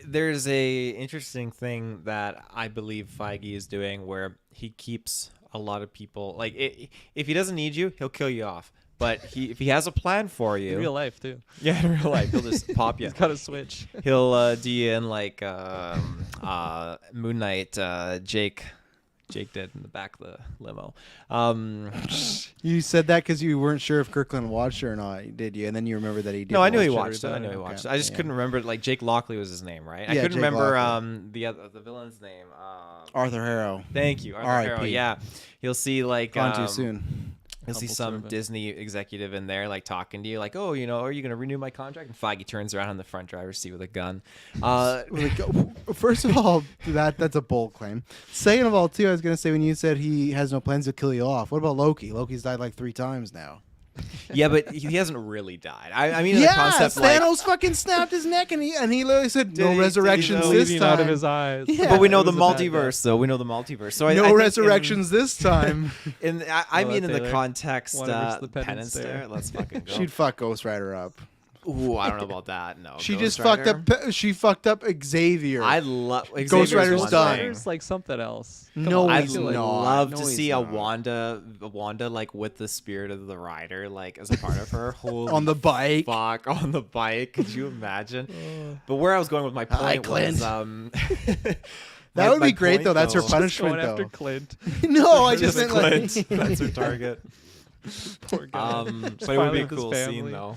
There's a interesting thing that I believe Feige is doing where he keeps a lot of people like if he doesn't need you, he'll kill you off. But if he has a plan for you, In real life too. yeah, in real life, he'll just pop you. He's got a switch. He'll do you in like Moon Knight. Jake did in the back of the limo. You said that because you weren't sure if Kirkland watched it or not, did you? And then you remember that he did. No, I knew he watch watched it. I knew he Okay. watched it. I just Yeah. couldn't remember. Like Jake Lockley was his name, right? I Yeah, couldn't Jake remember Lockley. the villain's name. Arthur Harrow. Thank you, Arthur R.I.P.. Harrow. Yeah, you'll see like Gone too soon. You'll see Humble some servant. Disney executive in there like talking to you, like, "Oh, are you going to renew my contract?" And Feige turns around in the front driver's seat with a gun. First of all, that's a bold claim. Second of all, too, I was gonna say when you said he has no plans to kill you off. What about Loki? Loki's died like 3 times now. Yeah, but he hasn't really died. I mean, in the concept, Thanos fucking snapped his neck and he literally said no Did he- resurrections did he this Bleeding time. out of his eyes. Yeah. but we know It the was a bad multiverse, though. We know the multiverse. So I No think resurrections this time. I mean, in the Taylor. context, Wanna reach the penance penance there. there. Let's fucking go. She'd fuck Ghost Rider up. Ooh, I don't know about that. No, She Ghost just Rider? fucked up. She fucked up Xavier. I love Ghost Rider's done. Rider's like something else. Come No, on, I'd he's feel not. love No, to he's see a not. Wanda like with the spirit of the rider, like as a part of her. Holy on the bike. fuck on the bike. Could you imagine? But where I was going with my Hi, point Clint. was That would my be great point, though. That's her though- punishment going though. after Clint. No, I just Just meant Clint. like. That's her target. Poor guy. But it would be filing a with his cool family. scene though.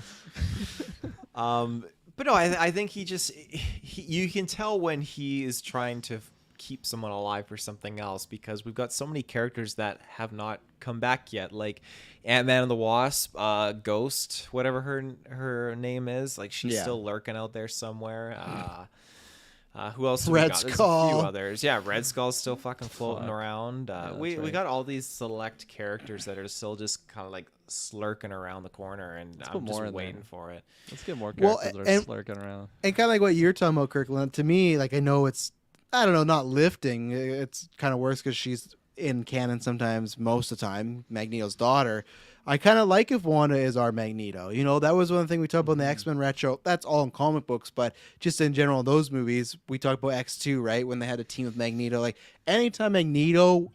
But no, I think you can tell when he is trying to keep someone alive for something else, because we've got so many characters that have not come back yet, like Ant-Man and the Wasp, Ghost, whatever her name is, like she's still lurking out there somewhere. Who else? Red we got? There's a few Skull. others. Yeah, Red Skull's still fucking floating around. We got all these select characters that are still just kind of like slurking around the corner, and I'm just waiting for it. Let's get more characters that are slurking around. And kind of like what you're talking about, Kirkland. To me, like I know it's, I don't know, not lifting. It's kind of worse because she's in canon sometimes, most of the time, Magneto's daughter. I kind of like if Wanda is our Magneto. You know, that was one thing we talked about in the X-Men Retro. That's all in comic books, but just in general, those movies, we talked about X2, right? When they had a team with Magneto. Like, anytime Magneto,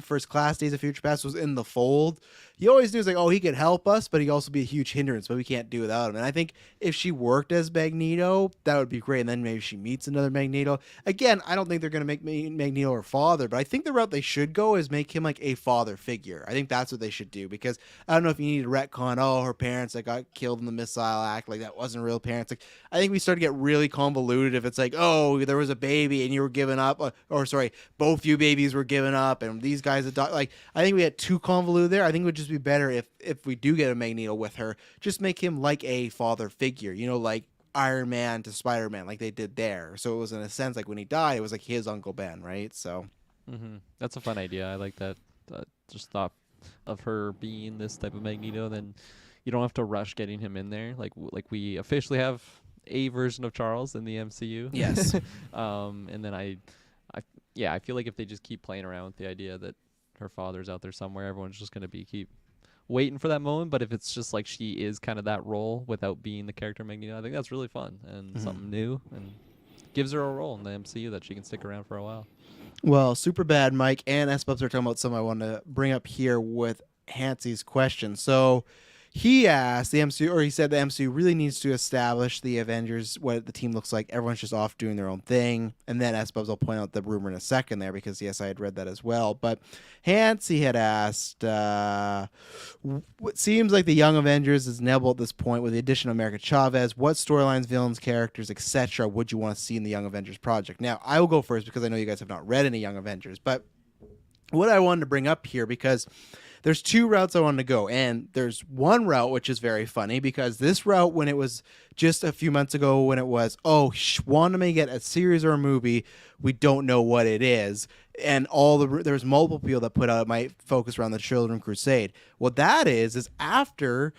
First Class, Days of Future Past was in the fold, you always knew, it's like, oh, he could help us, but he'd also be a huge hindrance, but we can't do without him. And I think if she worked as Magneto, that would be great. And then maybe she meets another Magneto. Again, I don't think they're going to make Magneto her father, but I think the route they should go is make him like a father figure. I think that's what they should do, because I don't know if you need to retcon, oh, her parents that got killed in the Missile Act, like that wasn't real parents. Like, I think we start to get really convoluted if it's like, oh, there was a baby and you were given up, or sorry, both you babies were given up, and these guys adopted. Like, I think we had too convoluted there. I think it would just be better if we do get a Magneto with her, just make him like a father figure, you know, like Iron Man to Spider-Man, like they did there. So it was, in a sense, like when he died, it was like his Uncle Ben, right? So that's a fun idea. I like that. Just thought of her being this type of Magneto, then you don't have to rush getting him in there. Like we officially have a version of Charles in the MCU. Yes. And then I feel like if they just keep playing around with the idea that her father's out there somewhere, everyone's just gonna keep waiting for that moment. But if it's just like she is kind of that role without being the character Magneto, I think that's really fun and something new, and gives her a role in the MCU that she can stick around for a while. Well, super bad, Mike and S-Bubs are talking about something I want to bring up here with Hansy's question. So he asked the MCU, or he said the MCU really needs to establish the Avengers, what the team looks like. Everyone's just off doing their own thing. And then S-Bubs, I'll point out the rumor in a second there, because yes, I had read that as well. But Hansy had asked, what seems like the Young Avengers is inevitable at this point with the addition of America Chavez. What storylines, villains, characters, etc. would you want to see in the Young Avengers project? Now, I will go first because I know you guys have not read any Young Avengers. But what I wanted to bring up here, because there's two routes I wanted to go, and there's one route which is very funny, because this route, when it was just a few months ago, when it was, oh, Wanda may get a series or a movie, we don't know what it is, and there's multiple people that put out it might focus around the Children Crusade. What that is after.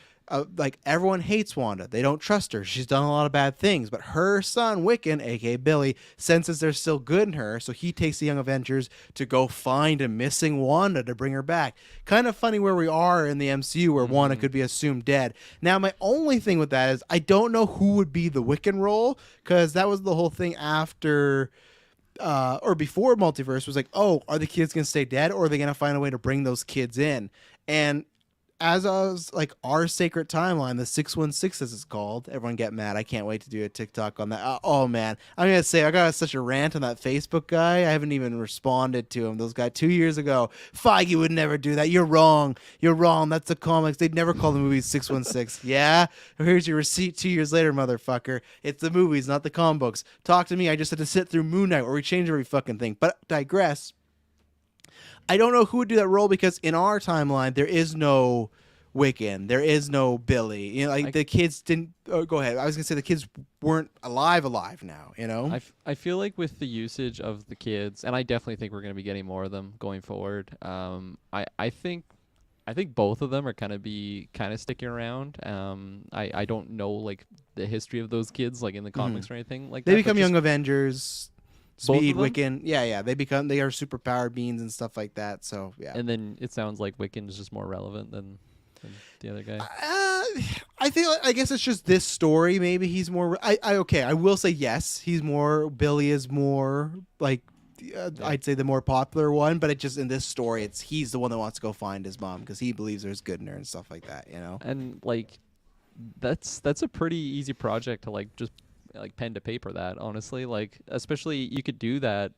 Like, everyone hates Wanda. They don't trust her. She's done a lot of bad things. But her son, Wiccan, a.k.a. Billy, senses there's still good in her, so he takes the Young Avengers to go find a missing Wanda to bring her back. Kind of funny where we are in the MCU, where Wanda could be assumed dead. Now, my only thing with that is I don't know who would be the Wiccan role, because that was the whole thing after... or before Multiverse was like, oh, are the kids going to stay dead, or are they going to find a way to bring those kids in? And as I was like, our sacred timeline, the 616 as it's called, everyone get mad. I can't wait to do a TikTok on that. Oh man, I'm gonna say I got such a rant on that Facebook guy. I haven't even responded to him. Those guys 2 years ago, Feige would never do that. You're wrong. You're wrong. That's the comics. They'd never call the movies 616. Yeah, here's your receipt 2 years later, motherfucker. It's the movies, not the comic books. Talk to me. I just had to sit through Moon Knight where we change every fucking thing. But digress. I don't know who would do that role, because in our timeline there is no Wiccan, there is no Billy. You know, like the kids didn't. Oh, go ahead. I was gonna say the kids weren't alive now. You know. I feel like with the usage of the kids, and I definitely think we're gonna be getting more of them going forward. I think both of them are gonna be kind of sticking around. I don't know like the history of those kids like in the comics or anything like that. They become Young Avengers. Speed, Wiccan, yeah, they are super powered beings and stuff like that. So yeah, and then it sounds like Wiccan is just more relevant than the other guy. I guess it's just this story. Maybe he's more. I will say yes, he's more. Billy is more like. I'd say the more popular one, but it just in this story, he's the one that wants to go find his mom because he believes there's good in her and stuff like that. You know, and like that's a pretty easy project to like just. Like pen to paper that honestly, like especially you could do that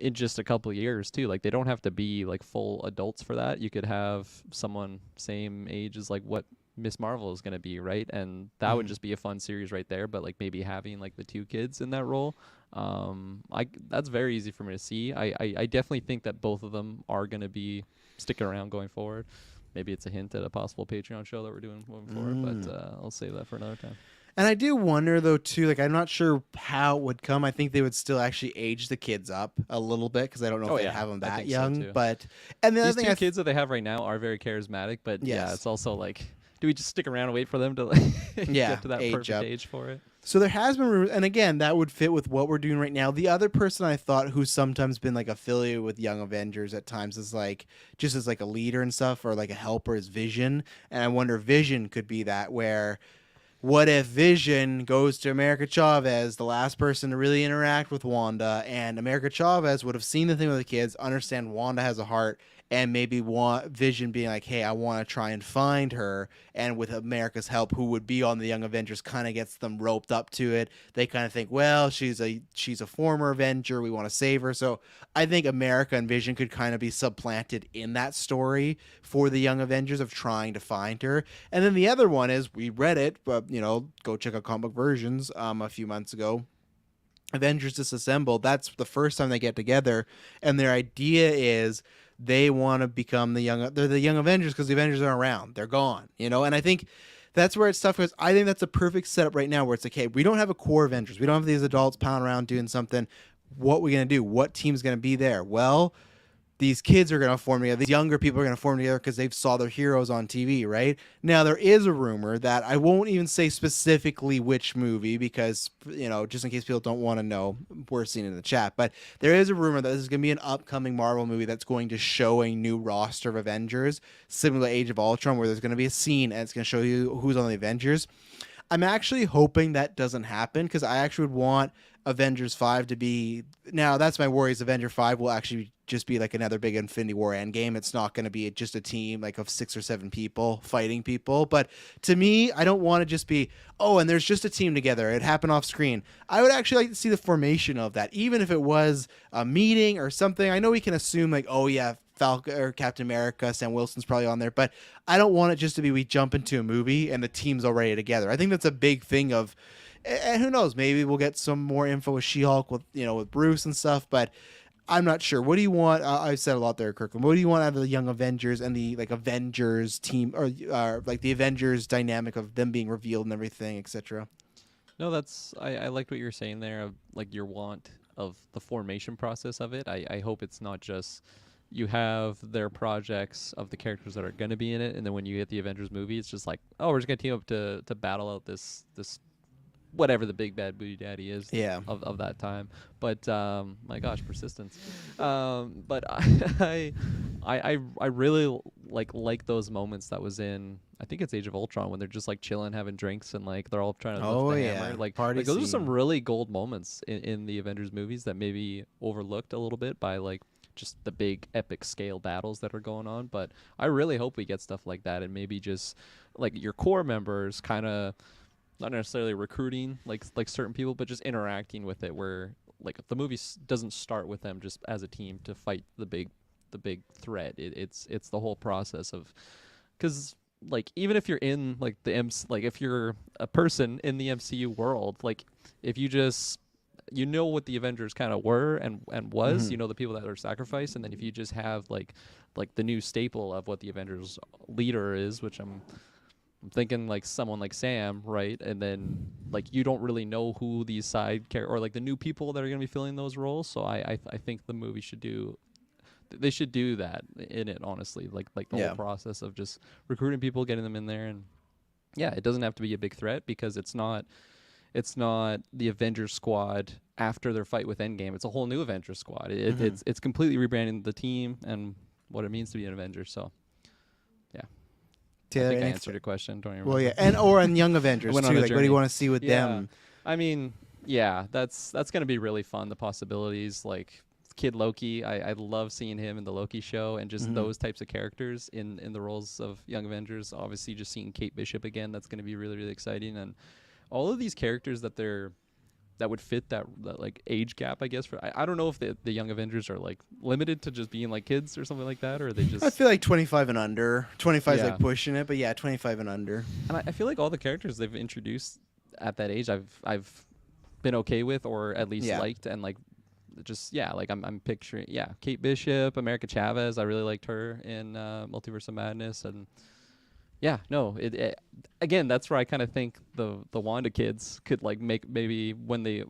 in just a couple of years too. Like they don't have to be like full adults for that. You could have someone same age as like what Miss Marvel is going to be, right? And that would just be a fun series right there, but like maybe having like the 2 kids in that role, that's very easy for me to see. I definitely think that both of them are going to be sticking around going forward. Maybe it's a hint at a possible Patreon show that we're doing moving forward, but I'll save that for another time. And I do wonder, though, too, like, I'm not sure how it would come. I think they would still actually age the kids up a little bit because I don't know if they have them that young. So but and the other these thing 2 kids that they have right now are very charismatic, but yeah, Yes. it's also like, do we just stick around and wait for them to like get to that age perfect up. age for it? So there has been rumors, and again, that would fit with what we're doing right now. The other person I thought who's sometimes been like affiliated with Young Avengers at times is like just as like a leader and stuff, or like a helper is Vision. And I wonder if Vision could be that where. What if Vision goes to America Chavez, the last person to really interact with Wanda, and America Chavez would have seen the thing with the kids, understand Wanda has a heart, and maybe want Vision being like, hey, I want to try and find her, and with America's help, who would be on the Young Avengers, kind of gets them roped up to it. They kind of think, well, she's a former Avenger, we want to save her. So I think America and Vision could kind of be supplanted in that story for the Young Avengers of trying to find her. And then the other one is, we read it, but go check out comic book versions a few months ago. Avengers Disassembled, that's the first time they get together, and their idea is they want to become they're the Young Avengers because the Avengers aren't around. They're gone, and I think that's where it's tough because I think that's a perfect setup right now where it's like, hey, we don't have a core Avengers. We don't have these adults pounding around doing something. What are we going to do? What team's going to be there? Well, these kids are going to form together. These younger people are going to form together because they've saw their heroes on TV, right? Now, there is a rumor that I won't even say specifically which movie because, just in case people don't want to know, we're seeing it in the chat. But there is a rumor that this is going to be an upcoming Marvel movie that's going to show a new roster of Avengers, similar to Age of Ultron, where there's going to be a scene and it's going to show you who's on the Avengers. I'm actually hoping that doesn't happen because I actually would want Avengers 5 to be... Now, that's my worry is Avenger 5 will actually just be like another big Infinity War Endgame. It's not going to be just a team like of 6 or 7 people fighting people. But to me, I don't want to just be, and there's just a team together. It happened off screen. I would actually like to see the formation of that, even if it was a meeting or something. I know we can assume like, Falcon or Captain America, Sam Wilson's probably on there, but I don't want it just to be we jump into a movie and the team's already together. I think that's a big thing of, and who knows, maybe we'll get some more info with She-Hulk with with Bruce and stuff, but I'm not sure. What do you want? I've said a lot there, Kirklin. What do you want out of the Young Avengers and the Avengers team, or like the Avengers dynamic of them being revealed and everything, etc.? No, I liked what you were saying there of like your want of the formation process of it. I hope it's not just you have their projects of the characters that are going to be in it, and then when you get the Avengers movie, it's just like, we're just going to team up to battle out this whatever the big bad booty daddy is of that time. But my gosh, persistence. But I really like those moments that was in, I think it's Age of Ultron, when they're just like chilling, having drinks, and like they're all trying to lift the hammer. Like those are some really gold moments in the Avengers movies that maybe overlooked a little bit by like just the big epic scale battles that are going on. But I really hope we get stuff like that, and maybe just like your core members kind of not necessarily recruiting like certain people, but just interacting with it, where like the movie doesn't start with them just as a team to fight the big threat. It's the whole process of, because like even if you're in like if you're a person in the MCU world, like if you just what the Avengers kind of were and was, the people that are sacrificed, and then if you just have like the new staple of what the Avengers leader is, which I'm thinking like someone like Sam, right? And then like you don't really know who these side characters or like the new people that are going to be filling those roles. So I think the movie should do that in it, honestly, like the whole process of just recruiting people, getting them in there, and it doesn't have to be a big threat because it's not the Avengers squad after their fight with Endgame. It's a whole new Avengers squad. It's completely rebranding the team and what it means to be an Avenger. So I think I answered your question. Don't you? Well, and or on Young Avengers too. Like, what do you want to see with them? I mean, that's gonna be really fun. The possibilities, like Kid Loki. I love seeing him in the Loki show, and just those types of characters in the roles of Young Avengers. Obviously, just seeing Kate Bishop again. That's gonna be really, really exciting. And all of these characters that they're that would fit that like age gap, I guess. I don't know if the Young Avengers are like limited to just being like kids or something like that, or are they just. I feel like 25 and under. 25 is Yeah. like pushing it, but yeah, 25 and under. And I feel like all the characters they've introduced at that age, I've been okay with, or at least Yeah. liked, and like just like I'm picturing Kate Bishop, America Chavez. I really liked her in Multiverse of Madness, and it again, that's where I kind of think the Wanda kids could like make maybe when they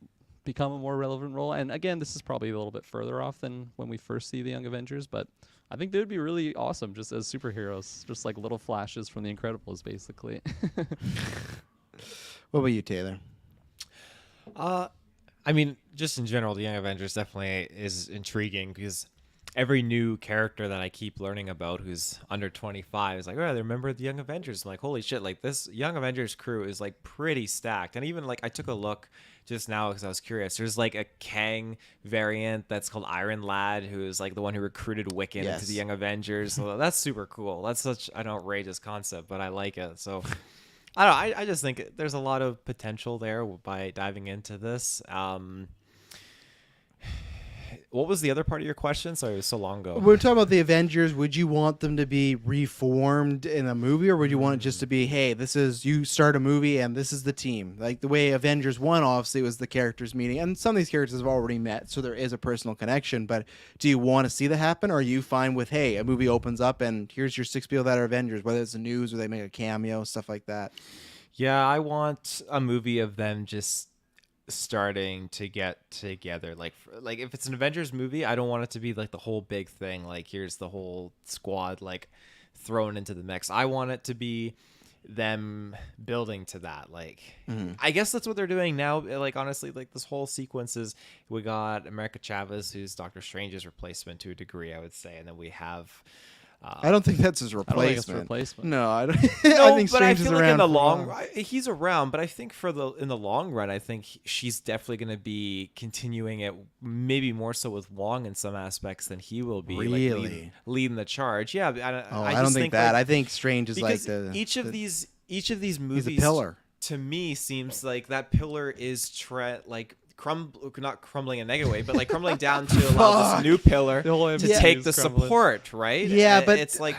become a more relevant role. And again, this is probably a little bit further off than when we first see the Young Avengers, but I think they would be really awesome just as superheroes, just like little flashes from the Incredibles, basically. What about you, Taylor? I mean, just in general, the Young Avengers definitely is intriguing because every new character that I keep learning about who's under 25 is like, oh, they remember the Young Avengers. I'm like, holy shit, like this Young Avengers crew is like pretty stacked. And even like I took a look just now because I was curious. There's like a Kang variant that's called Iron Lad, who is like the one who recruited Wiccan into the Young Avengers. So that's super cool. That's such an outrageous concept, but I like it. So I don't know. I just think there's a lot of potential there by diving into this. What was the other part of your question? Sorry, it was so long ago. We're talking about the Avengers. Would you want them to be reformed in a movie, or would you want it just to be, hey, this is, you start a movie and this is the team? Like the way Avengers 1 obviously was the characters meeting, and some of these characters have already met, so there is a personal connection. But do you want to see that happen, or are you fine with, hey, a movie opens up and here's your 6 people that are Avengers, whether it's the news or they make a cameo, stuff like that? Yeah, I want a movie of them just starting to get together. Like if it's an Avengers movie, I don't want it to be like the whole big thing. Like here's the whole squad like thrown into the mix. I want it to be them building to that. Like I guess that's what they're doing now. Like honestly, like this whole sequence is we got America Chavez, who's Doctor Strange's replacement to a degree, I would say, and then we have. I don't think that's his replacement. I don't think it's a replacement. No, I don't. No, I think but I Strange is feel like around in the for a long while. run, he's around. But I think in the long run, I think she's definitely going to be continuing it, maybe more so with Wong in some aspects than he will be. Really? Like leading the charge. Yeah, I just don't think that. Like, I think Strange is like because each of these movies, he's a pillar. To me, seems like that pillar is not crumbling in a negative way, but like crumbling down to allow this new pillar The whole to MCU take is the crumbling. support, right? Yeah, And but it's like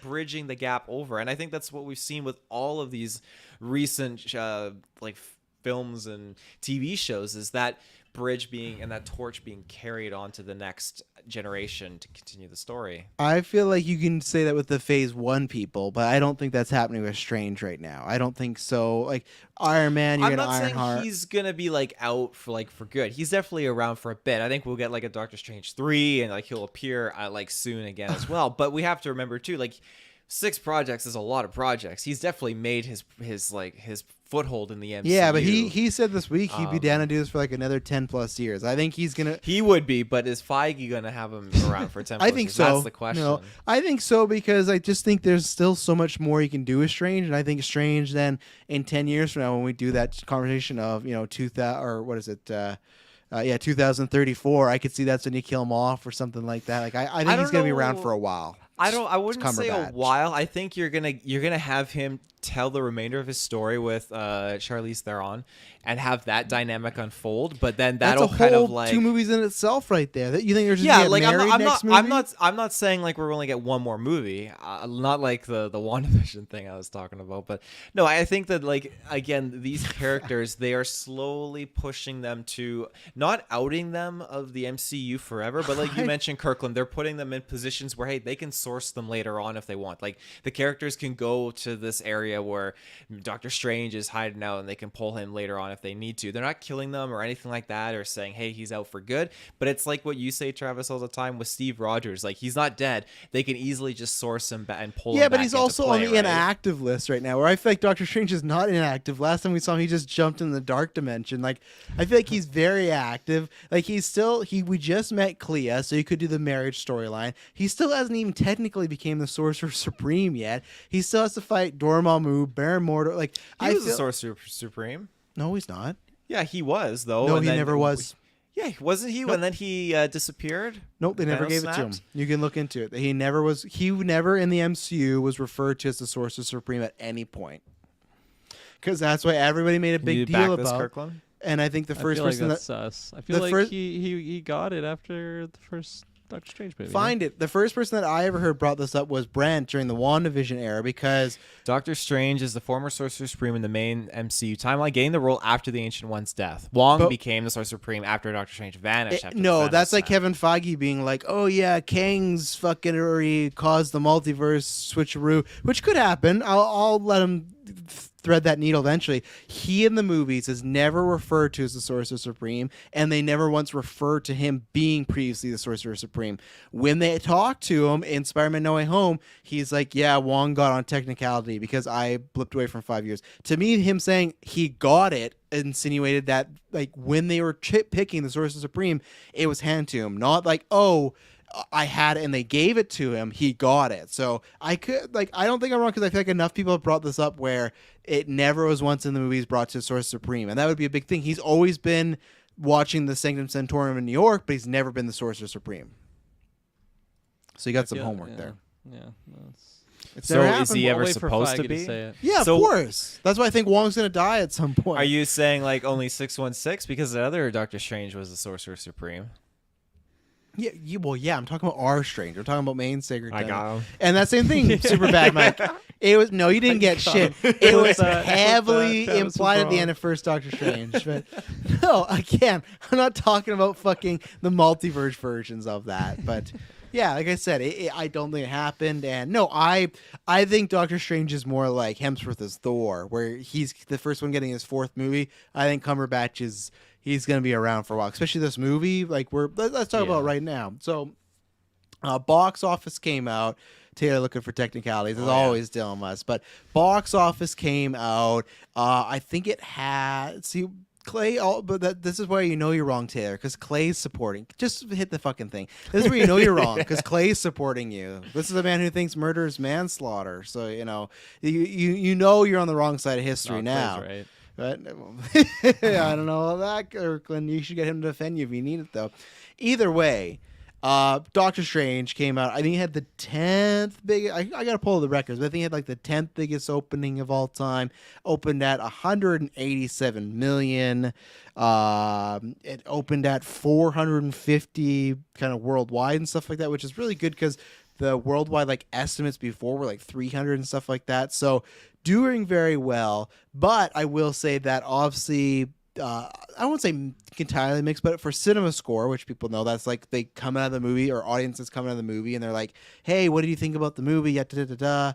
bridging the gap over, and I think that's what we've seen with all of these recent films and TV shows, is that bridge being and that torch being carried on to the next generation to continue the story. I feel like you can say that with the Phase 1 people, but I don't think that's happening with Strange right now. I don't think so. Like Iron Man, you're I'm gonna not saying Ironheart. he's gonna be like out for good. He's definitely around for a bit. I think we'll get like a Doctor Strange 3, and like he'll appear like soon again as well. But we have to remember too, like 6 projects is a lot of projects. He's definitely made his foothold in the MCU. Yeah, but he said this week he'd be down to do this for like another 10 plus years. I think he's gonna. He would be, but is Feige gonna have him around for 10? I think years? so. That's the question. No, I think so because I just think there's still so much more he can do with Strange, and I think Strange then in 10 years from now when we do that conversation of 2000 or what is it? 2034. I could see that's when you kill him off or something like that. Like I think he's gonna be around for a while. I wouldn't say a Cumberbatch. while. I think you're gonna have him tell the remainder of his story with Charlize Theron and have that dynamic unfold. But then that'll That's a kind whole of like 2 movies in itself right there. That you think they're just yeah, gonna like get married next movie? I'm not saying like we're only get one more movie, not like the WandaVision thing I was talking about, but no, I think that like again these characters they are slowly pushing them to not outing them of the MCU forever, but like you mentioned Kirklin, they're putting them in positions where hey they can source them later on if they want. Like the characters can go to this area where Doctor Strange is hiding out and they can pull him later on if they need to. They're not killing them or anything like that or saying hey he's out for good, but it's like what you say Travis all the time with Steve Rogers, like he's not dead, they can easily just source him and pull him Yeah, but back he's into also play, on the right? inactive list right now, where I feel like Doctor Strange is not inactive. Last time we saw him, he just jumped in the dark dimension. Like, I feel like he's very active. Like, we just met Clea, so he could do the marriage storyline. He still hasn't even technically became the Sorcerer Supreme yet. He still has to fight Dormammu, Baron Mordo. Like, He was the Sorcerer Supreme. No, he's not. Yeah, he was though. No, and he then- never was. Yeah, wasn't he? Nope. And then he disappeared. Nope, they never Thanos gave it to him. snapped? You can look into it. He never in the MCU was referred to as the Sorcerer Supreme at any point. Because that's why everybody made a Can big you deal back this, about. Kirkland? And I think the first I feel like person that's sus. I feel the like first- he got it after the first Doctor Strange movie. find it. The first person that I ever heard brought this up was Brent during the WandaVision era, because Doctor Strange is the former Sorcerer Supreme in the main MCU timeline, getting the role after the Ancient One's death. Wong became the Sorcerer Supreme after Doctor Strange vanished. After the no, Thanos that's like snap. Kevin Feige being like, "Oh yeah, Kang's fucking already caused the multiverse switcheroo," which could happen. I'll let him thread that needle eventually. He in the movies is never referred to as the Sorcerer Supreme, and they never once referred to him being previously the Sorcerer Supreme. When they talk to him in Spider-Man No Way Home, he's like, "Yeah, Wong got on technicality because I blipped away from 5 years." To me, him saying he got it insinuated that like when they were picking the Sorcerer Supreme, it was handed to him, not like, "Oh, I had it and they gave it to him, he got it." So I don't think I'm wrong, because I feel like enough people have brought this up where it never was once in the movies brought to Sorcerer Supreme, and that would be a big thing. He's always been watching the Sanctum Sanctorum in New York, but he's never been the Sorcerer Supreme. So you got some homework there. Yeah. It's So never is happened. he I'll ever wait for supposed Feige to be? say it. Yeah, So- of course. That's why I think Wong's gonna die at some point. Are you saying like only 616 because the other Doctor Strange was the Sorcerer Supreme? Yeah, I'm talking about our Strange. We're talking about main Sacred. I got him. And that same thing, super bad, Mike. It was no, you didn't get shit. It was that- heavily that was implied at the wrong. end of first Doctor Strange. But no, again, I'm not talking about fucking the multiverse versions of that. But yeah, like I said, I don't think it happened. And no, I think Doctor Strange is more like Hemsworth as Thor, where he's the first one getting his fourth movie. I think Cumberbatch he's going to be around for a while, especially this movie. Like let's talk about it right now. So, box office came out. Taylor looking for technicalities, as always, Dylan must. But box office came out. I think it had Clay. This is where you know you're wrong, Taylor, because Clay's supporting. Just hit the fucking thing. This is where you know you're wrong, because Clay's supporting you. This is a man who thinks murder is manslaughter. So you know you're on the wrong side of history now. Clay's right. But I don't know about that, Kirklin. You should get him to defend you if you need it, though. Either way, Doctor Strange came out. I think he had the 10th biggest. I got to pull the records, but I think he had like the 10th biggest opening of all time. Opened at 187 million. It opened at 450 kind of worldwide and stuff like that, which is really good because the worldwide like estimates before were like 300 and stuff like that. So doing very well. But I will say that obviously, I won't say entirely mixed, but for Cinema Score, which people know, that's like they come out of the movie, or audiences come out of the movie, and they're like, "Hey, what do you think about the movie?" Yeah, da da da da.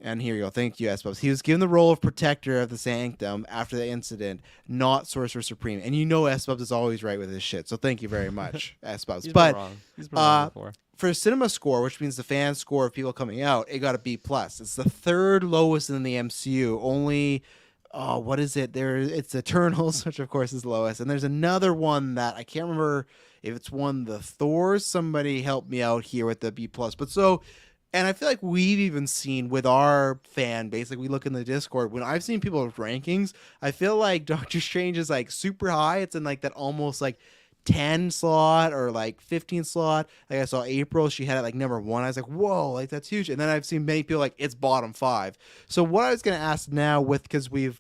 And here you go. Thank you, S-Bubs. He was given the role of Protector of the Sanctum after the incident, not Sorcerer Supreme. And you know S-Bubs is always right with his shit, so thank you very much, S-Bubs. He's But been wrong. He's been wrong before. for Cinema Score, which means the fan score of people coming out, it got a B+. It's the third lowest in the MCU. Only, what is it? It's Eternals, which of course is lowest. And there's another one that I can't remember if it's one the Thors. Somebody help me out here with the B+. But so, and I feel like we've even seen with our fan base, like we look in the Discord, when I've seen people's rankings, I feel like Doctor Strange is like super high. It's in like that almost like 10 slot or like 15 slot. Like I saw April, she had it like number 1. I was like, whoa, like that's huge. And then I've seen many people like it's bottom 5. So what I was going to ask now, because we've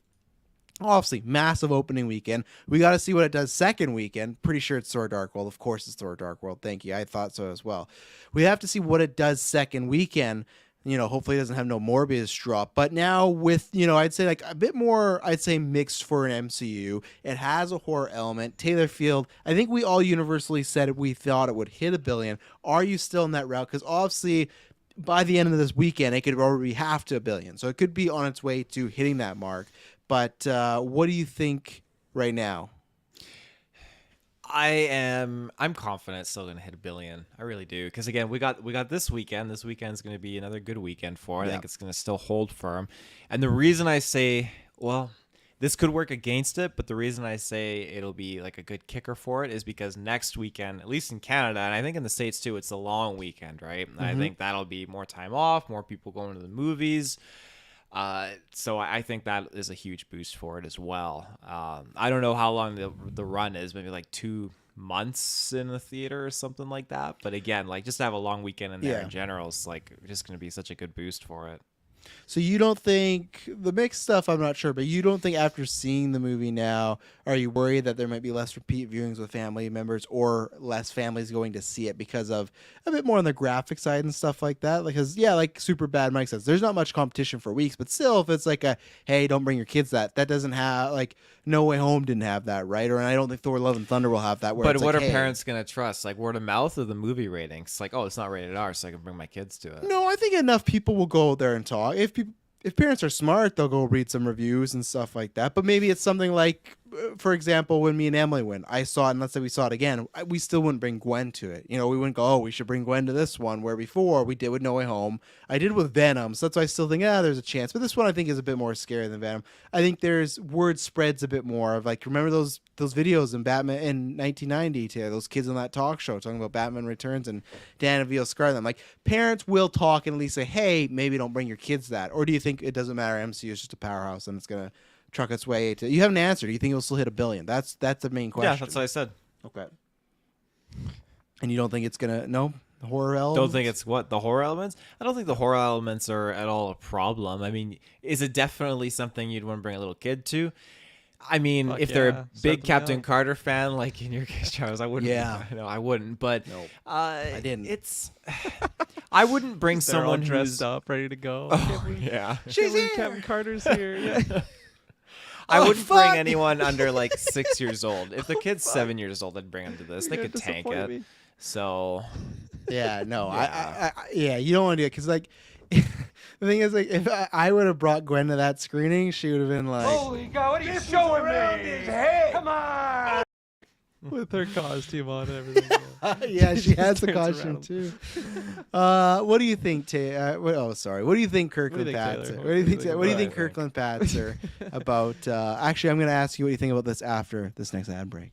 obviously massive opening weekend, we got to see what it does second weekend. Pretty sure it's Thor Dark World. Of course it's Thor Dark World. Thank you. I thought so as well. We have to see what it does second weekend. Hopefully it doesn't have no Morbius drop. But now with, I'd say like a bit more, mixed for an MCU. It has a horror element. Taylor Field, I think we all universally said we thought it would hit $1 billion. Are you still in that route? Because obviously by the end of this weekend, it could already be half to $1 billion. So it could be on its way to hitting that mark. But what do you think right now? I'm confident it's still going to hit $1 billion. I really do. Because again, we got this weekend. This weekend's going to be another good weekend for it. I think it's going to still hold firm. And the reason I say, well, this could work against it, but the reason I say it'll be like a good kicker for it is because next weekend, at least in Canada, and I think in the States too, it's a long weekend, right? Mm-hmm. I think that'll be more time off, more people going to the movies. So I think that is a huge boost for it as well. I don't know how long the run is, maybe like 2 months in the theater or something like that. But again, like just to have a long weekend in there in general is like just going to be such a good boost for it. So you don't think the mixed stuff? I'm not sure, but you don't think after seeing the movie now, are you worried that there might be less repeat viewings with family members or less families going to see it because of a bit more on the graphic side and stuff like that? Because like Super Bad Mike says, there's not much competition for weeks, but still, if it's like hey, don't bring your kids, that doesn't have like No Way Home didn't have that, right? Or I don't think Thor: Love and Thunder will have that. But what are parents gonna trust? Like word of mouth or the movie ratings? Like, oh, it's not rated R, so I can bring my kids to it. No, I think enough people will go there and talk. If parents are smart, they'll go read some reviews and stuff like that. But maybe it's something like, for example, when me and Emily went, I saw it, and let's say we saw it again, we still wouldn't bring Gwen to it. We wouldn't go, oh, we should bring Gwen to this one, where before we did with No Way Home. I did with Venom, so that's why I still think, there's a chance. But this one I think is a bit more scary than Venom. I think word spreads a bit more of like, remember those videos in Batman in 1990, those kids on that talk show talking about Batman Returns and Dan Avila scarred them. Like, parents will talk and at least say, hey, maybe don't bring your kids to that. Or do you think it doesn't matter? MCU is just a powerhouse and it's going to truck its way to. You haven't answered. Do you think it'll still hit $1 billion? That's the main question. Yeah, that's what I said. Okay. And you don't think it's gonna the horror elements? Don't think it's the horror elements? I don't think the horror elements are at all a problem. I mean, is it definitely something you'd want to bring a little kid to? I mean, if they're a big Captain Carter fan, like in your case, Charles, I wouldn't. Yeah. No, I wouldn't. But nope. I didn't. It's. I wouldn't bring someone dressed up, ready to go. Oh, yeah. She's here. Captain Carter's here. Yeah. I wouldn't bring anyone under like 6 years old. If the kid's 7 years old, I'd bring them to this. They could tank it. Me. So. Yeah, no, yeah. You don't want to do it because like. The thing is, like, if I would have brought Gwen to that screening, she would have been like, "Holy God, what are you showing me? Come on!" With her costume on and everything. Yeah, she has the costume too. What do you think, What do you think Kirkland Pats are? What do you think Kirkland Pats are about? Actually, I'm going to ask you what you think about this after this next ad break.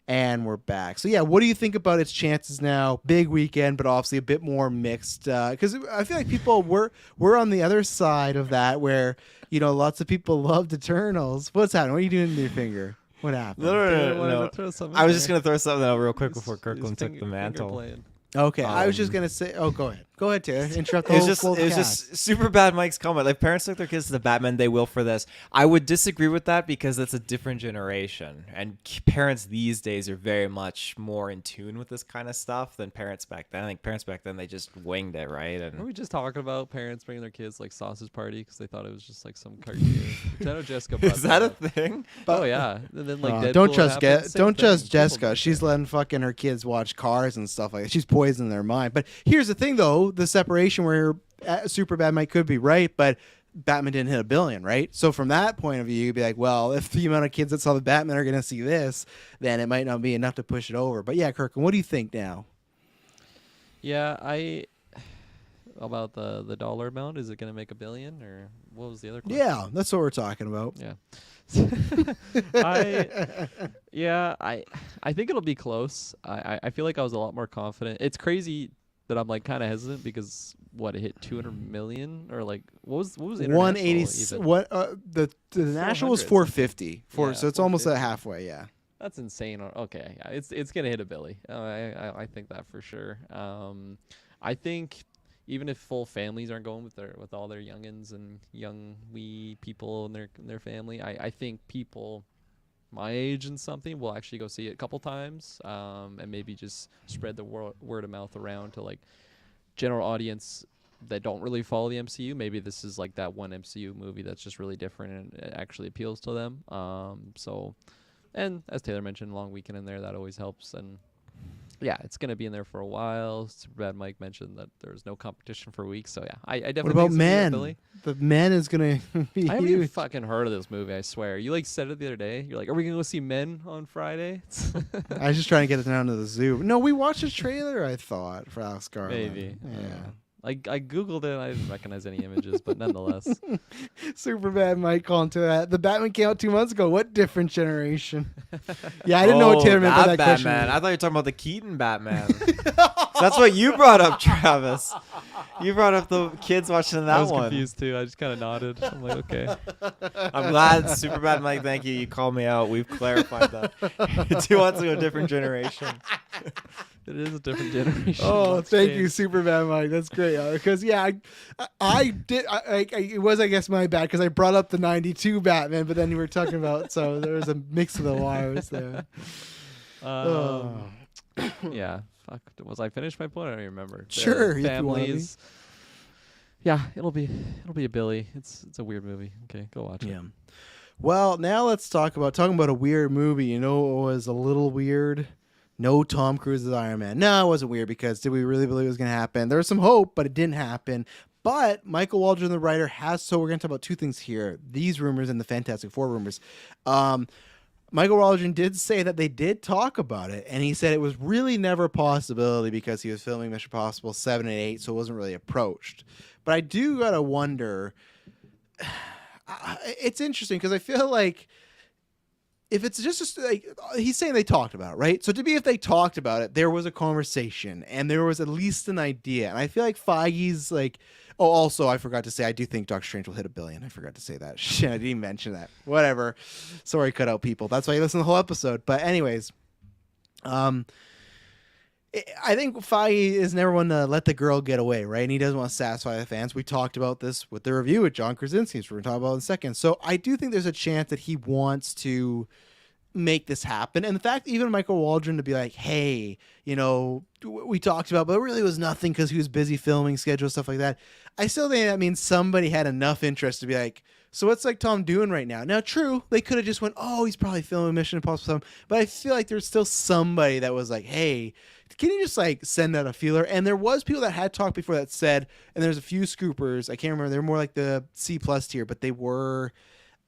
And we're back. So, yeah, what do you think about its chances now? Big weekend, but obviously a bit more mixed. Because I feel like people, we're on the other side of that where, lots of people loved Eternals. What's happening? What are you doing with your finger? What happened? No. I was just going to throw something out real quick before Kirkland took the mantle. Okay, I was just going to say, go ahead. Go ahead, Taylor. Interrupt the whole cast. It was just super bad Mike's comment. Like, parents took their kids to the Batman, they will for this. I would disagree with that because that's a different generation. And parents these days are very much more in tune with this kind of stuff than parents back then. I think parents back then, they just winged it, right? And were we just talking about parents bringing their kids like sausage party because they thought it was just like some cartoon? I know Jessica. Is that a thing? Oh yeah. And then like don't trust Jessica. She's letting fucking her kids watch Cars and stuff like that. She's poisoning their mind. But here's the thing, though. The separation where Superbad Mike could be right, but Batman didn't hit $1 billion, right? So from that point of view, you'd be like, well, if the amount of kids that saw the Batman are going to see this, then it might not be enough to push it over. But yeah, Kirkland, what do you think now? Yeah, about the dollar amount. Is it going to make $1 billion, or what was the other question? Yeah, that's what we're talking about. Yeah. I think it'll be close. I feel like I was a lot more confident. It's crazy that I'm like kind of hesitant because it hit 200 million or like what was the 180? What the national was 450 so it's almost at halfway. Yeah, that's insane. Okay, yeah, it's gonna hit $1 billion. I think that for sure. I think even if full families aren't going with all their youngins and young wee people and their family, I think people my age and something will actually go see it a couple times, and maybe just spread the word of mouth around to like general audience that don't really follow the MCU. Maybe this is like that one MCU movie that's just really different and it actually appeals to them. And as Taylor mentioned, long weekend in there, that always helps. And yeah, it's going to be in there for a while. Superbad Mike mentioned that there's no competition for weeks. So yeah, I definitely What about think Men? The Men is going to be I haven't huge. even fucking heard of this movie, I swear. You like said it the other day. You're like, are we going to go see Men on Friday? I was just trying to get it down to the zoo. No, we watched a trailer, I thought, for Alex Garland. Maybe. Yeah. I Googled it and I didn't recognize any images, but nonetheless. Superbad Mike calling to that. The Batman came out 2 months ago. What different generation? Yeah, I didn't know what Taylor meant by that Batman. question. I thought you were talking about the Keaton Batman. That's what you brought up, Travis. You brought up the kids watching that one. I was confused too. I just kind of nodded. I'm like, okay. I'm glad, Superbad Mike, thank you. You called me out. We've clarified that. 2 months ago, different generation. It is a different generation. Oh, Much thank you, changed. Superman Mike. That's great. Because I did. It was, I guess, my bad because I brought up the '92 Batman, but then you were talking about, so there was a mix of the wires there. Yeah. Fuck. Was I finished my point? I don't even remember. Sure, if you wanna be. Families. Yeah, it'll be a Billy. It's a weird movie. Okay, go watch it. Yeah. Well, now let's talking about a weird movie. You know what was a little weird? No Tom Cruise as Iron Man. No, it wasn't weird because did we really believe it was going to happen? There was some hope, but it didn't happen. But Michael Waldron, the writer, so we're going to talk about two things here. These rumors and the Fantastic Four rumors. Michael Waldron did say that they did talk about it, and he said it was really never a possibility because he was filming Mission Impossible 7 and 8, so it wasn't really approached. But I do got to wonder... It's interesting because I feel like if it's just like he's saying they talked about it, right? So to be if they talked about it, there was a conversation and there was at least an idea. And I feel like Feige's like, oh, also I forgot to say I do think Doctor Strange will hit $1 billion. I forgot to say that. Shit, I didn't mention that. Whatever. Sorry, cut out people. That's why you listen to the whole episode. But anyways, I think Feige is never one to let the girl get away, right? And he doesn't want to satisfy the fans. We talked about this with the review with John Krasinski, which we're going to talk about in a second. So I do think there's a chance that he wants to make this happen. And the fact even Michael Waldron to be like, hey, you know, we talked about, but it really was nothing because he was busy filming, schedule, stuff like that. I still think that means somebody had enough interest to be like, so what's like Tom doing right now? Now, true, they could have just went, oh, he's probably filming Mission Impossible 7. But I feel like there's still somebody that was like, hey, can you just like send out a feeler? And there was people that had talked before that said, and there's a few scoopers, I can't remember, they're more like the C+ tier, but they were,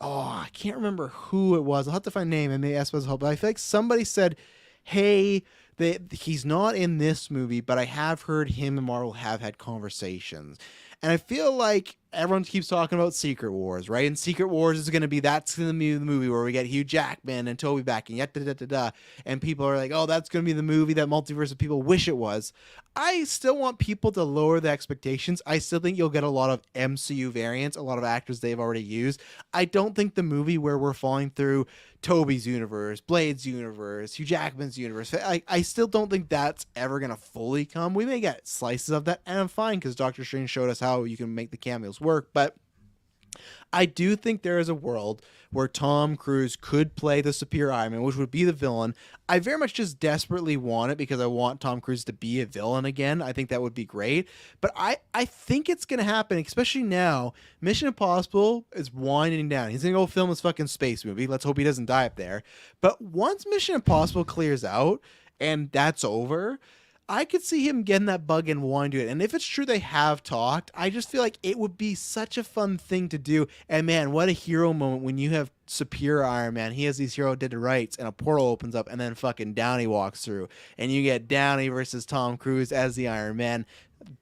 I can't remember who it was. I'll have to find a name and maybe ask for help. But I feel like somebody said, hey, he's not in this movie, but I have heard him and Marvel have had conversations. And I feel like everyone keeps talking about Secret Wars, right? And Secret Wars is going to be, that's going to be the movie where we get Hugh Jackman and Toby back and and people are like, oh, that's going to be the movie that multiverse of people wish it was. I still want people to lower the expectations. I still think you'll get a lot of MCU variants, a lot of actors they've already used. I don't think the movie where we're falling through Toby's universe, Blade's universe, Hugh Jackman's universe, I still don't think that's ever going to fully come. We may get slices of that, and I'm fine because Doctor Strange showed us how you can make the cameos work, but I do think there is a world where Tom Cruise could play the superior Iron Man, which would be the villain. I very much just desperately want it because I want Tom Cruise to be a villain again. I think that would be great. But I think it's going to happen, especially now. Mission Impossible is winding down. He's going to go film his fucking space movie. Let's hope he doesn't die up there. But once Mission Impossible clears out and that's over, I could see him getting that bug and wanting to do it. And if it's true they have talked, I just feel like it would be such a fun thing to do. And man, what a hero moment when you have superior Iron Man. He has these hero dead to rights and a portal opens up and then fucking Downey walks through. And you get Downey versus Tom Cruise as the Iron Man.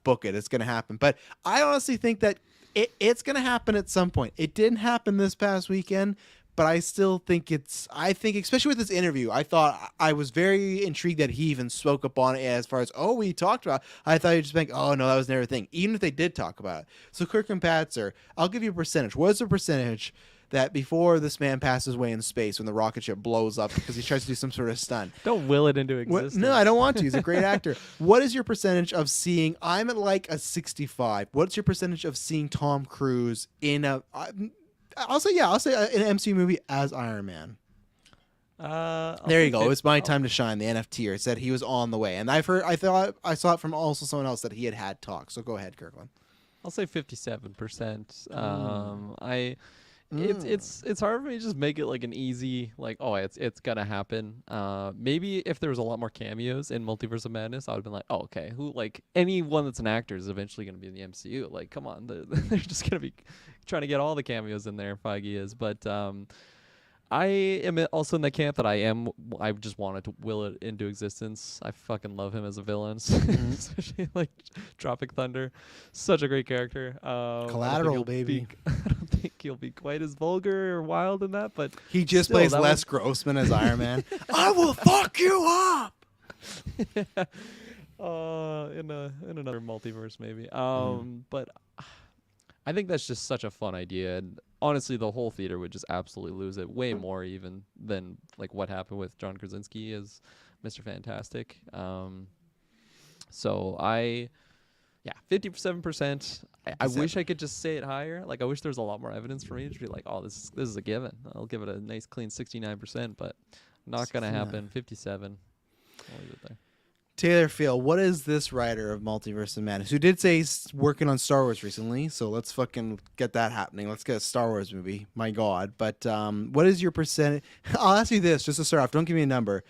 Book it. It's going to happen. But I honestly think that it's going to happen at some point. It didn't happen this past weekend. But I still think I think, especially with this interview, I was very intrigued that he even spoke up on it as far as, oh, we talked about it. I thought you'd just be like, oh, no, that was never a thing, even if they did talk about it. So Kirklin Patzer, I'll give you a percentage. What is the percentage that before this man passes away in space when the rocket ship blows up because he tries to do some sort of stunt? Don't will it into existence. No, I don't want to. He's a great actor. What is your percentage of seeing, I'm at like a 65. What's your percentage of seeing Tom Cruise in I'll say an MCU movie as Iron Man. There you go. It's my time to shine. The NFT it said he was on the way, and I thought I saw it from also someone else that he had talk. So go ahead, Kirklin. I'll say 57%. It's hard for me to just make it like an easy like, oh, it's gonna happen. Maybe if there was a lot more cameos in Multiverse of Madness, I would have been like, oh, okay, who, like, anyone that's an actor is eventually gonna be in the MCU. Like, come on, they're just gonna be trying to get all the cameos in there. Feige is, but I am also in the camp that I just wanted to will it into existence. I fucking love him as a villain, especially like Tropic Thunder. Such a great character. Collateral, baby. I don't think he'll be quite as vulgar or wild in that, but he just plays Les Grossman as Iron Man. I will fuck you up. In another multiverse maybe. But I think that's just such a fun idea, and honestly, the whole theater would just absolutely lose it, way more even than like what happened with John Krasinski as Mr. Fantastic. So 57%. I wish I could just say it higher. Like I wish there was a lot more evidence for me to be like, oh, this is a given. I'll give it a nice clean 69%, but not gonna happen. 57. I'll leave it there. Taylor Field, what is this writer of Multiverse of Madness, who did say he's working on Star Wars recently, so let's fucking get that happening. Let's get a Star Wars movie. My God. But what is your percentage? I'll ask you this, just to start off. Don't give me a number.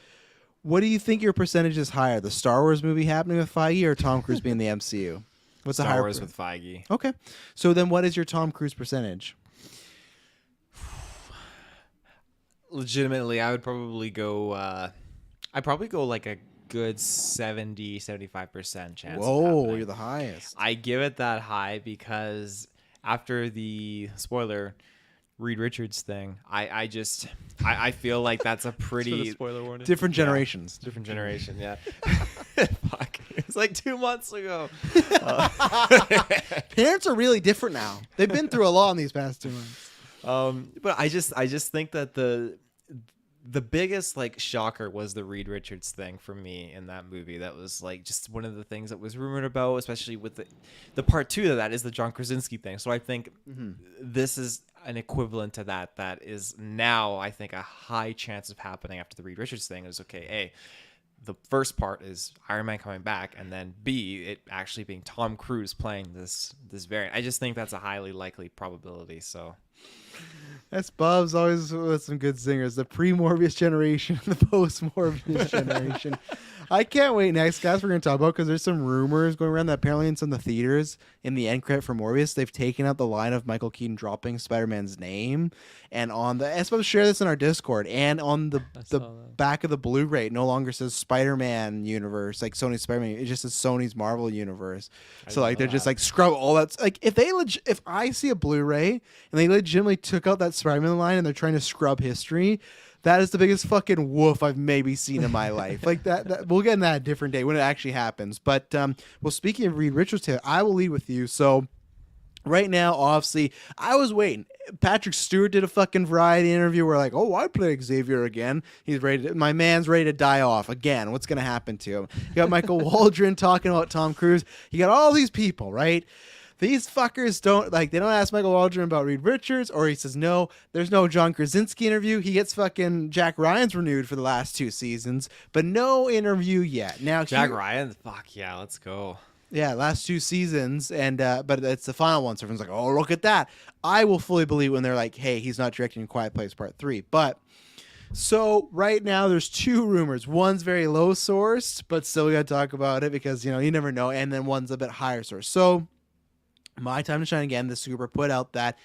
What do you think your percentage is higher? The Star Wars movie happening with Feige or Tom Cruise being the MCU? What's the higher? Star Wars with Feige. Okay. So then what is your Tom Cruise percentage? Legitimately, I would probably go like a good 70-75% chance. Whoa, you're the highest. I give it that high because after the spoiler Reed Richards thing, I feel like that's a pretty spoiler warning. Different generations. Different generation, yeah. Fuck. It's like 2 months ago. Parents are really different now. They've been through a lot in these past 2 months. But I just think that the biggest like shocker was the Reed Richards thing for me in that movie. That was like just one of the things that was rumored about, especially with the part 2 of that is the John Krasinski thing. So I think this is an equivalent to that is now I think a high chance of happening after the Reed Richards thing is okay. A, the first part is Iron Man coming back, and then B, it actually being Tom Cruise playing this variant. I just think that's a highly likely probability. So. That's Bob's always with some good singers. The pre-Morbius generation and the post-Morbius generation. I can't wait next, guys. We're going to talk about because there's some rumors going around that apparently in some of the theaters in the end credit for Morbius, they've taken out the line of Michael Keaton dropping Spider-Man's name, and on the I'm supposed to share this in our Discord, and on the back of the Blu-ray, it no longer says Spider-Man universe like Sony's Spider-Man. It just says Sony's Marvel universe. So like they're just like scrub all that. Like if I see a Blu-ray and they legitimately took out that Spider-Man line and they're trying to scrub history. That is the biggest fucking woof I've maybe seen in my life. Like that we'll get in that a different day when it actually happens. But well, speaking of Reed Richards, Taylor, I will lead with you. So right now, obviously, I was waiting. Patrick Stewart did a fucking Variety interview where like, oh, I play Xavier again. He's ready. My man's ready to die off again. What's gonna happen to him? You got Michael Waldron talking about Tom Cruise. You got all these people, right? These fuckers they don't ask Michael Waldron about Reed Richards, or he says, no, there's no John Krasinski interview. He gets fucking Jack Ryan's renewed for the last 2 seasons, but no interview yet. Now, Jack Ryan, fuck yeah, let's go. Yeah, last 2 seasons, and but it's the final one, so everyone's like, oh, look at that. I will fully believe when they're like, hey, he's not directing Quiet Place Part 3, but... So right now there's 2 rumors. One's very low sourced, but still we got to talk about it because, you never know, and then one's a bit higher sourced. So... My Time to Shine Again, the Super put out that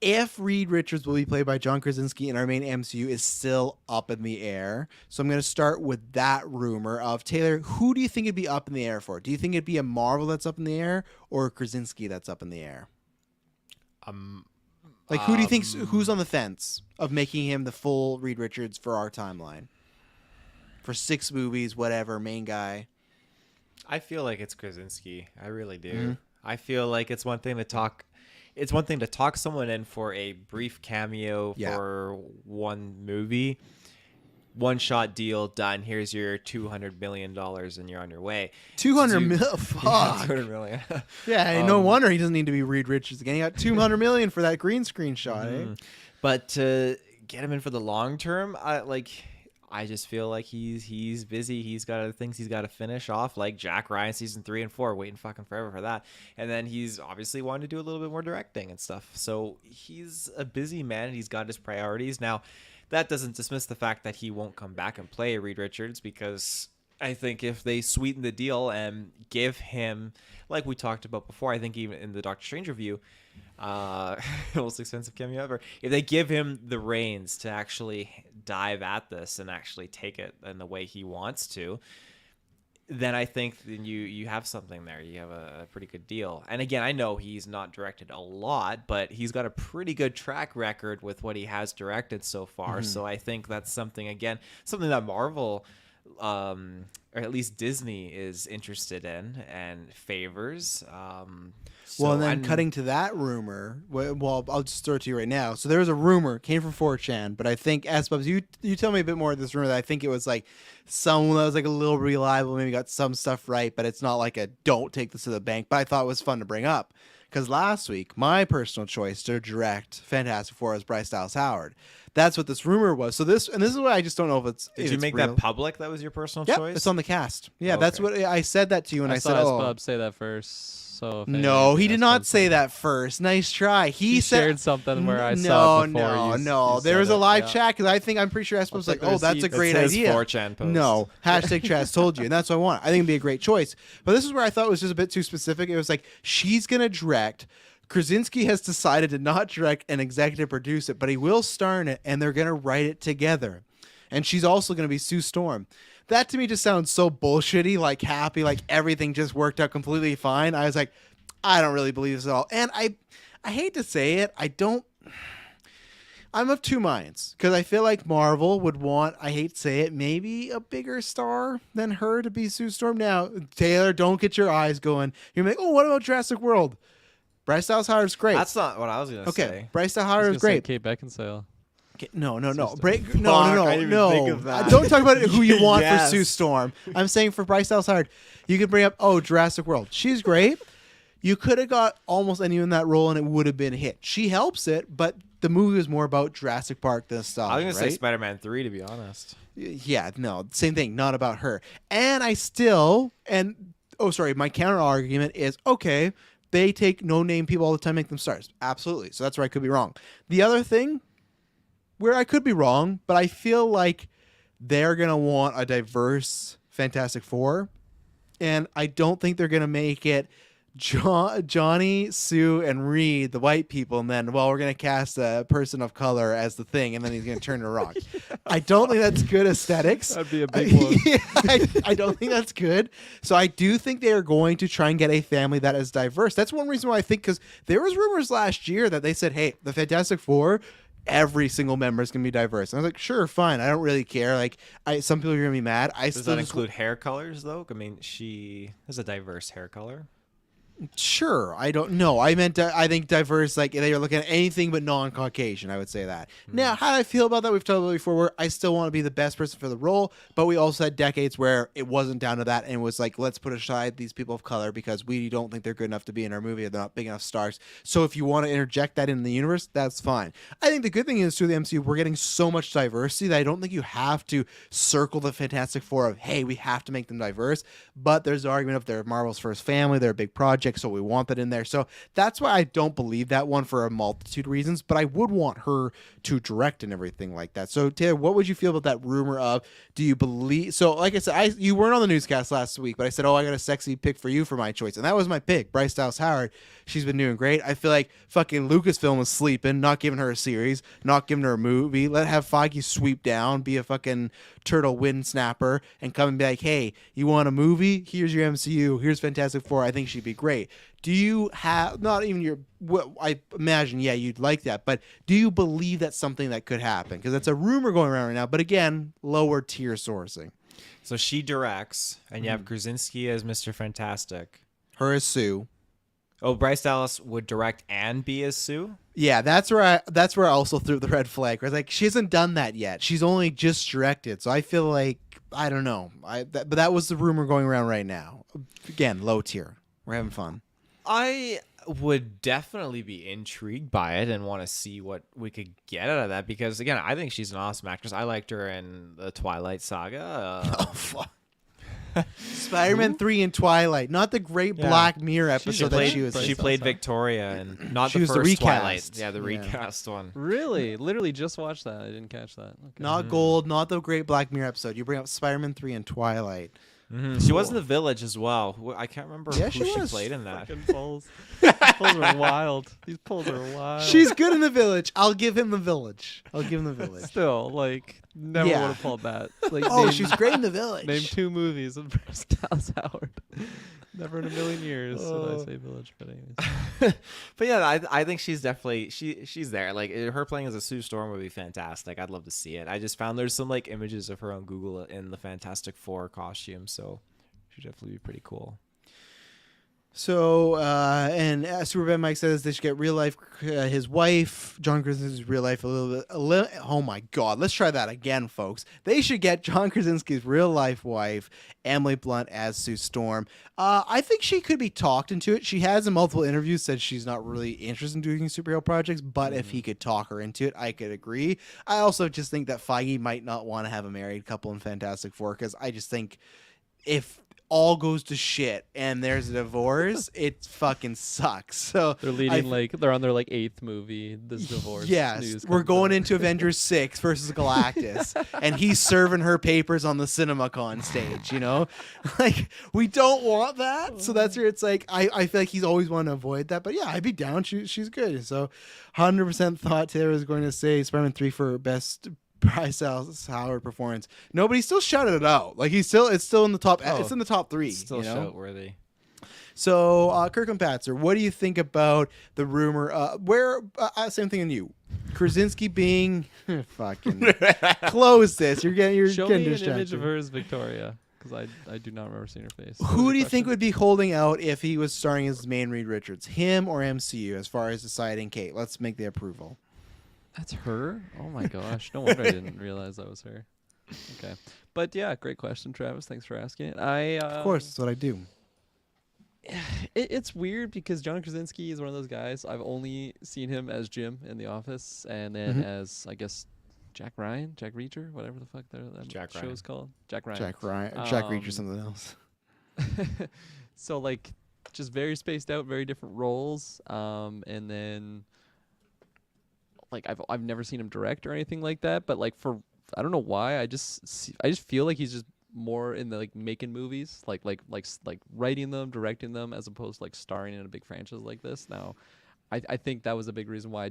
if Reed Richards will be played by John Krasinski in our main MCU is still up in the air. So I'm going to start with that rumor of Taylor. Who do you think it'd be up in the air for? Do you think it'd be a Marvel that's up in the air or Krasinski that's up in the air? Like who do you think who's on the fence of making him the full Reed Richards for our timeline? For 6 movies, whatever, main guy. I feel like it's Krasinski. I really do. Mm-hmm. I feel like it's one thing to talk. It's one thing to talk someone in for a brief cameo for one movie, one shot deal done. Here's your $200 million, and you're on your way. 200 million. Fuck. 200 million. Yeah, no wonder he doesn't need to be Reed Richards again. He got 200 million for that green screen shot. Mm-hmm. But to get him in for the long term, I just feel like he's busy. He's got other things he's got to finish off, like Jack Ryan season 3 and 4, waiting fucking forever for that. And then he's obviously wanting to do a little bit more directing and stuff. So he's a busy man. He's got his priorities. Now, that doesn't dismiss the fact that he won't come back and play Reed Richards, because I think if they sweeten the deal and give him, like we talked about before, I think even in the Doctor Strange review, most expensive cameo ever, if they give him the reins to actually dive at this and actually take it in the way he wants to, then I think then you have something there. You have a pretty good deal. And again, I know he's not directed a lot, but he's got a pretty good track record with what he has directed so far. Mm-hmm. So I think that's something that Marvel or at least Disney is interested in and favors. Well, and then cutting to that rumor, well, I'll just throw it to you right now. So there was a rumor, came from 4chan, but I think, S-Bubs, you tell me a bit more of this rumor that I think it was like someone that was like a little reliable, maybe got some stuff right, but it's not like a don't take this to the bank. But I thought it was fun to bring up. Because last week, my personal choice to direct Fantastic Four was Bryce Dallas Howard. That's what this rumor was. So this is what I just don't know if it's. Did you make real. that public? That was your personal Yep, choice? it's on the cast. Yeah, Okay. that's what I said that to you, and I said, saw "Oh, Bub say that first." So if no, anything, he did not say that first. Nice try. He said shared something where I saw it before. No. There was a live chat because I'm pretty sure S-Bub's like, oh, that's a great idea. 4chan post. No, hashtag Chaz told you, and that's what I want. I think it'd be a great choice. But this is where I thought it was just a bit too specific. It was like she's gonna direct. Krasinski has decided to not direct and executive produce it, but he will star in it, and they're going to write it together. And she's also going to be Sue Storm. That to me just sounds so bullshitty, like happy, like everything just worked out completely fine. I was like, I don't really believe this at all. And I hate to say it, I'm of two minds, because I feel like Marvel would want, I hate to say it, maybe a bigger star than her to be Sue Storm. Now, Taylor, don't get your eyes going. You're like, oh, what about Jurassic World? Bryce Dallas Howard's great. That's not what I was going to say. Bryce Dallas Howard is great. Kate Beckinsale. No. I didn't even think of that. Don't talk about who you want Yes. for Sue Storm. I'm saying for Bryce Dallas Howard, you could bring up, Jurassic World. She's great. You could have got almost anyone in that role and it would have been a hit. She helps it, but the movie is more about Jurassic Park than stuff. I was going to say right? Spider-Man 3, to be honest. Yeah, no, same thing. Not about her. And my counter argument is, okay, they take no-name people all the time, make them stars. Absolutely. So that's where I could be wrong. The other thing where I could be wrong, but I feel like they're going to want a diverse Fantastic Four, and I don't think they're going to make it Johnny, Sue, and Reed, the white people, and then, we're going to cast a person of color as the thing, and then he's going to turn to rock. I don't think that's good aesthetics. That'd be a big one. I don't think that's good. So I do think they are going to try and get a family that is diverse. That's one reason why I think, because there was rumors last year that they said, hey, the Fantastic Four, every single member is going to be diverse. And I was like, sure, fine. I don't really care. Like, some people are going to be mad. Does that include hair colors, though? I mean, she has a diverse hair color. Sure, I don't know. I meant I think diverse, like they are looking at anything but non-Caucasian. I would say that. Now, how do I feel about that? We've talked about before. Where I still want to be the best person for the role, but we also had decades where it wasn't down to that, and it was like, let's put aside these people of color because we don't think they're good enough to be in our movie. They're not big enough stars. So if you want to interject that in the universe, that's fine. I think the good thing is through the MCU, we're getting so much diversity that I don't think you have to circle the Fantastic Four of, hey, we have to make them diverse. But there's the argument of they're Marvel's first family, they're a big project. So we want that in there. So that's why I don't believe that one for a multitude of reasons, but I would want her to direct and everything like that. So Taylor, what would you feel about that rumor of, do you believe, so like I said, you weren't on the newscast last week, but I said, I got a sexy pick for you for my choice. And that was my pick, Bryce Dallas Howard. She's been doing great. I feel like fucking Lucasfilm was sleeping, not giving her a series, not giving her a movie. Have Feige sweep down, be a fucking turtle wind snapper, and come and be like, hey, you want a movie? Here's your MCU. Here's Fantastic Four. I think she'd be great. Do you have, not even your, I imagine, yeah, you'd like that, but do you believe that's something that could happen? Because that's a rumor going around right now, but again, lower tier sourcing. So she directs, and you have Krasinski as Mr. Fantastic. Her as Sue. Oh, Bryce Dallas would direct and be as Sue? Yeah, that's where I also threw the red flag. I was like, she hasn't done that yet. She's only just directed, so I feel like, I don't know. But that was the rumor going around right now. Again, low tier. We're having fun. I would definitely be intrigued by it and want to see what we could get out of that because, again, I think she's an awesome actress. I liked her in the Twilight Saga. Oh, fuck. Spider-Man 3 and Twilight, not the great Black Mirror episode that she was in. She played Victoria and not She the was the first recast. Twilight. Yeah, the recast one. Really? Literally just watched that. I didn't catch that. Okay. Not Gold, not the great Black Mirror episode. You bring up Spider-Man 3 and Twilight. She was in The Village as well. I can't remember Yeah, who she she was. played in that. Fucking polls. These polls are wild. These polls are wild. She's good in The Village. I'll give him The Village. Still like never Yeah. would have pulled that. Like, Oh, she's great in The Village. Name 2 movies with Bryce Dallas Howard. Never in a million years would I say Village, but anyways. But yeah, I think she's definitely she's there. Like her playing as a Sue Storm would be fantastic. I'd love to see it. I just found there's some like images of her on Google in the Fantastic Four costume, so she'd definitely be pretty cool. So, and Superbad Mike says they should get real life, his wife, John Krasinski's real life oh my God, let's try that again, folks. They should get John Krasinski's real life wife, Emily Blunt, as Sue Storm. I think she could be talked into it. She has in multiple interviews said she's not really interested in doing superhero projects, but if he could talk her into it, I could agree. I also just think that Feige might not want to have a married couple in Fantastic Four, because I just think if all goes to shit and there's a divorce, it fucking sucks. So They're leading they're on their 8th movie. This divorce. Yes, news we're comes going out. into Avengers 6 versus Galactus, and he's serving her papers on the CinemaCon stage. You know, like we don't want that. So that's where it's like I feel like he's always wanted to avoid that. But yeah, I'd be down. She's good. So 100% thought Taylor was going to say Spider-Man 3 for best Bryce Dallas Howard performance. Nobody still shouted it out. Like it's still in the top. It's in the top 3. Still you know? shout worthy. So, Kirklin Patzer, what do you think about the rumor? Same thing in you, Krasinski being fucking close this. You're Show getting me an distracted. image of her as Victoria, because I do not remember seeing her face. Who do you think would be holding out if he was starring as main Reed Richards, him or MCU, as far as deciding Kate? Let's make the approval. That's her? Oh my gosh. No wonder I didn't realize that was her. Okay. But yeah, great question, Travis. Thanks for asking it. Of course, that's what I do. It's weird because John Krasinski is one of those guys. I've only seen him as Jim in The Office, and then as, I guess, Jack Reacher, whatever the fuck that Jack show Ryan. is called. Jack Ryan. Jack Reed or something else. So just very spaced out, very different roles. And then I've never seen him direct or anything like that, but I don't know why, I just feel like he's just more in the making movies, like writing them, directing them, as opposed to starring in a big franchise like this. Now, I think that was a big reason why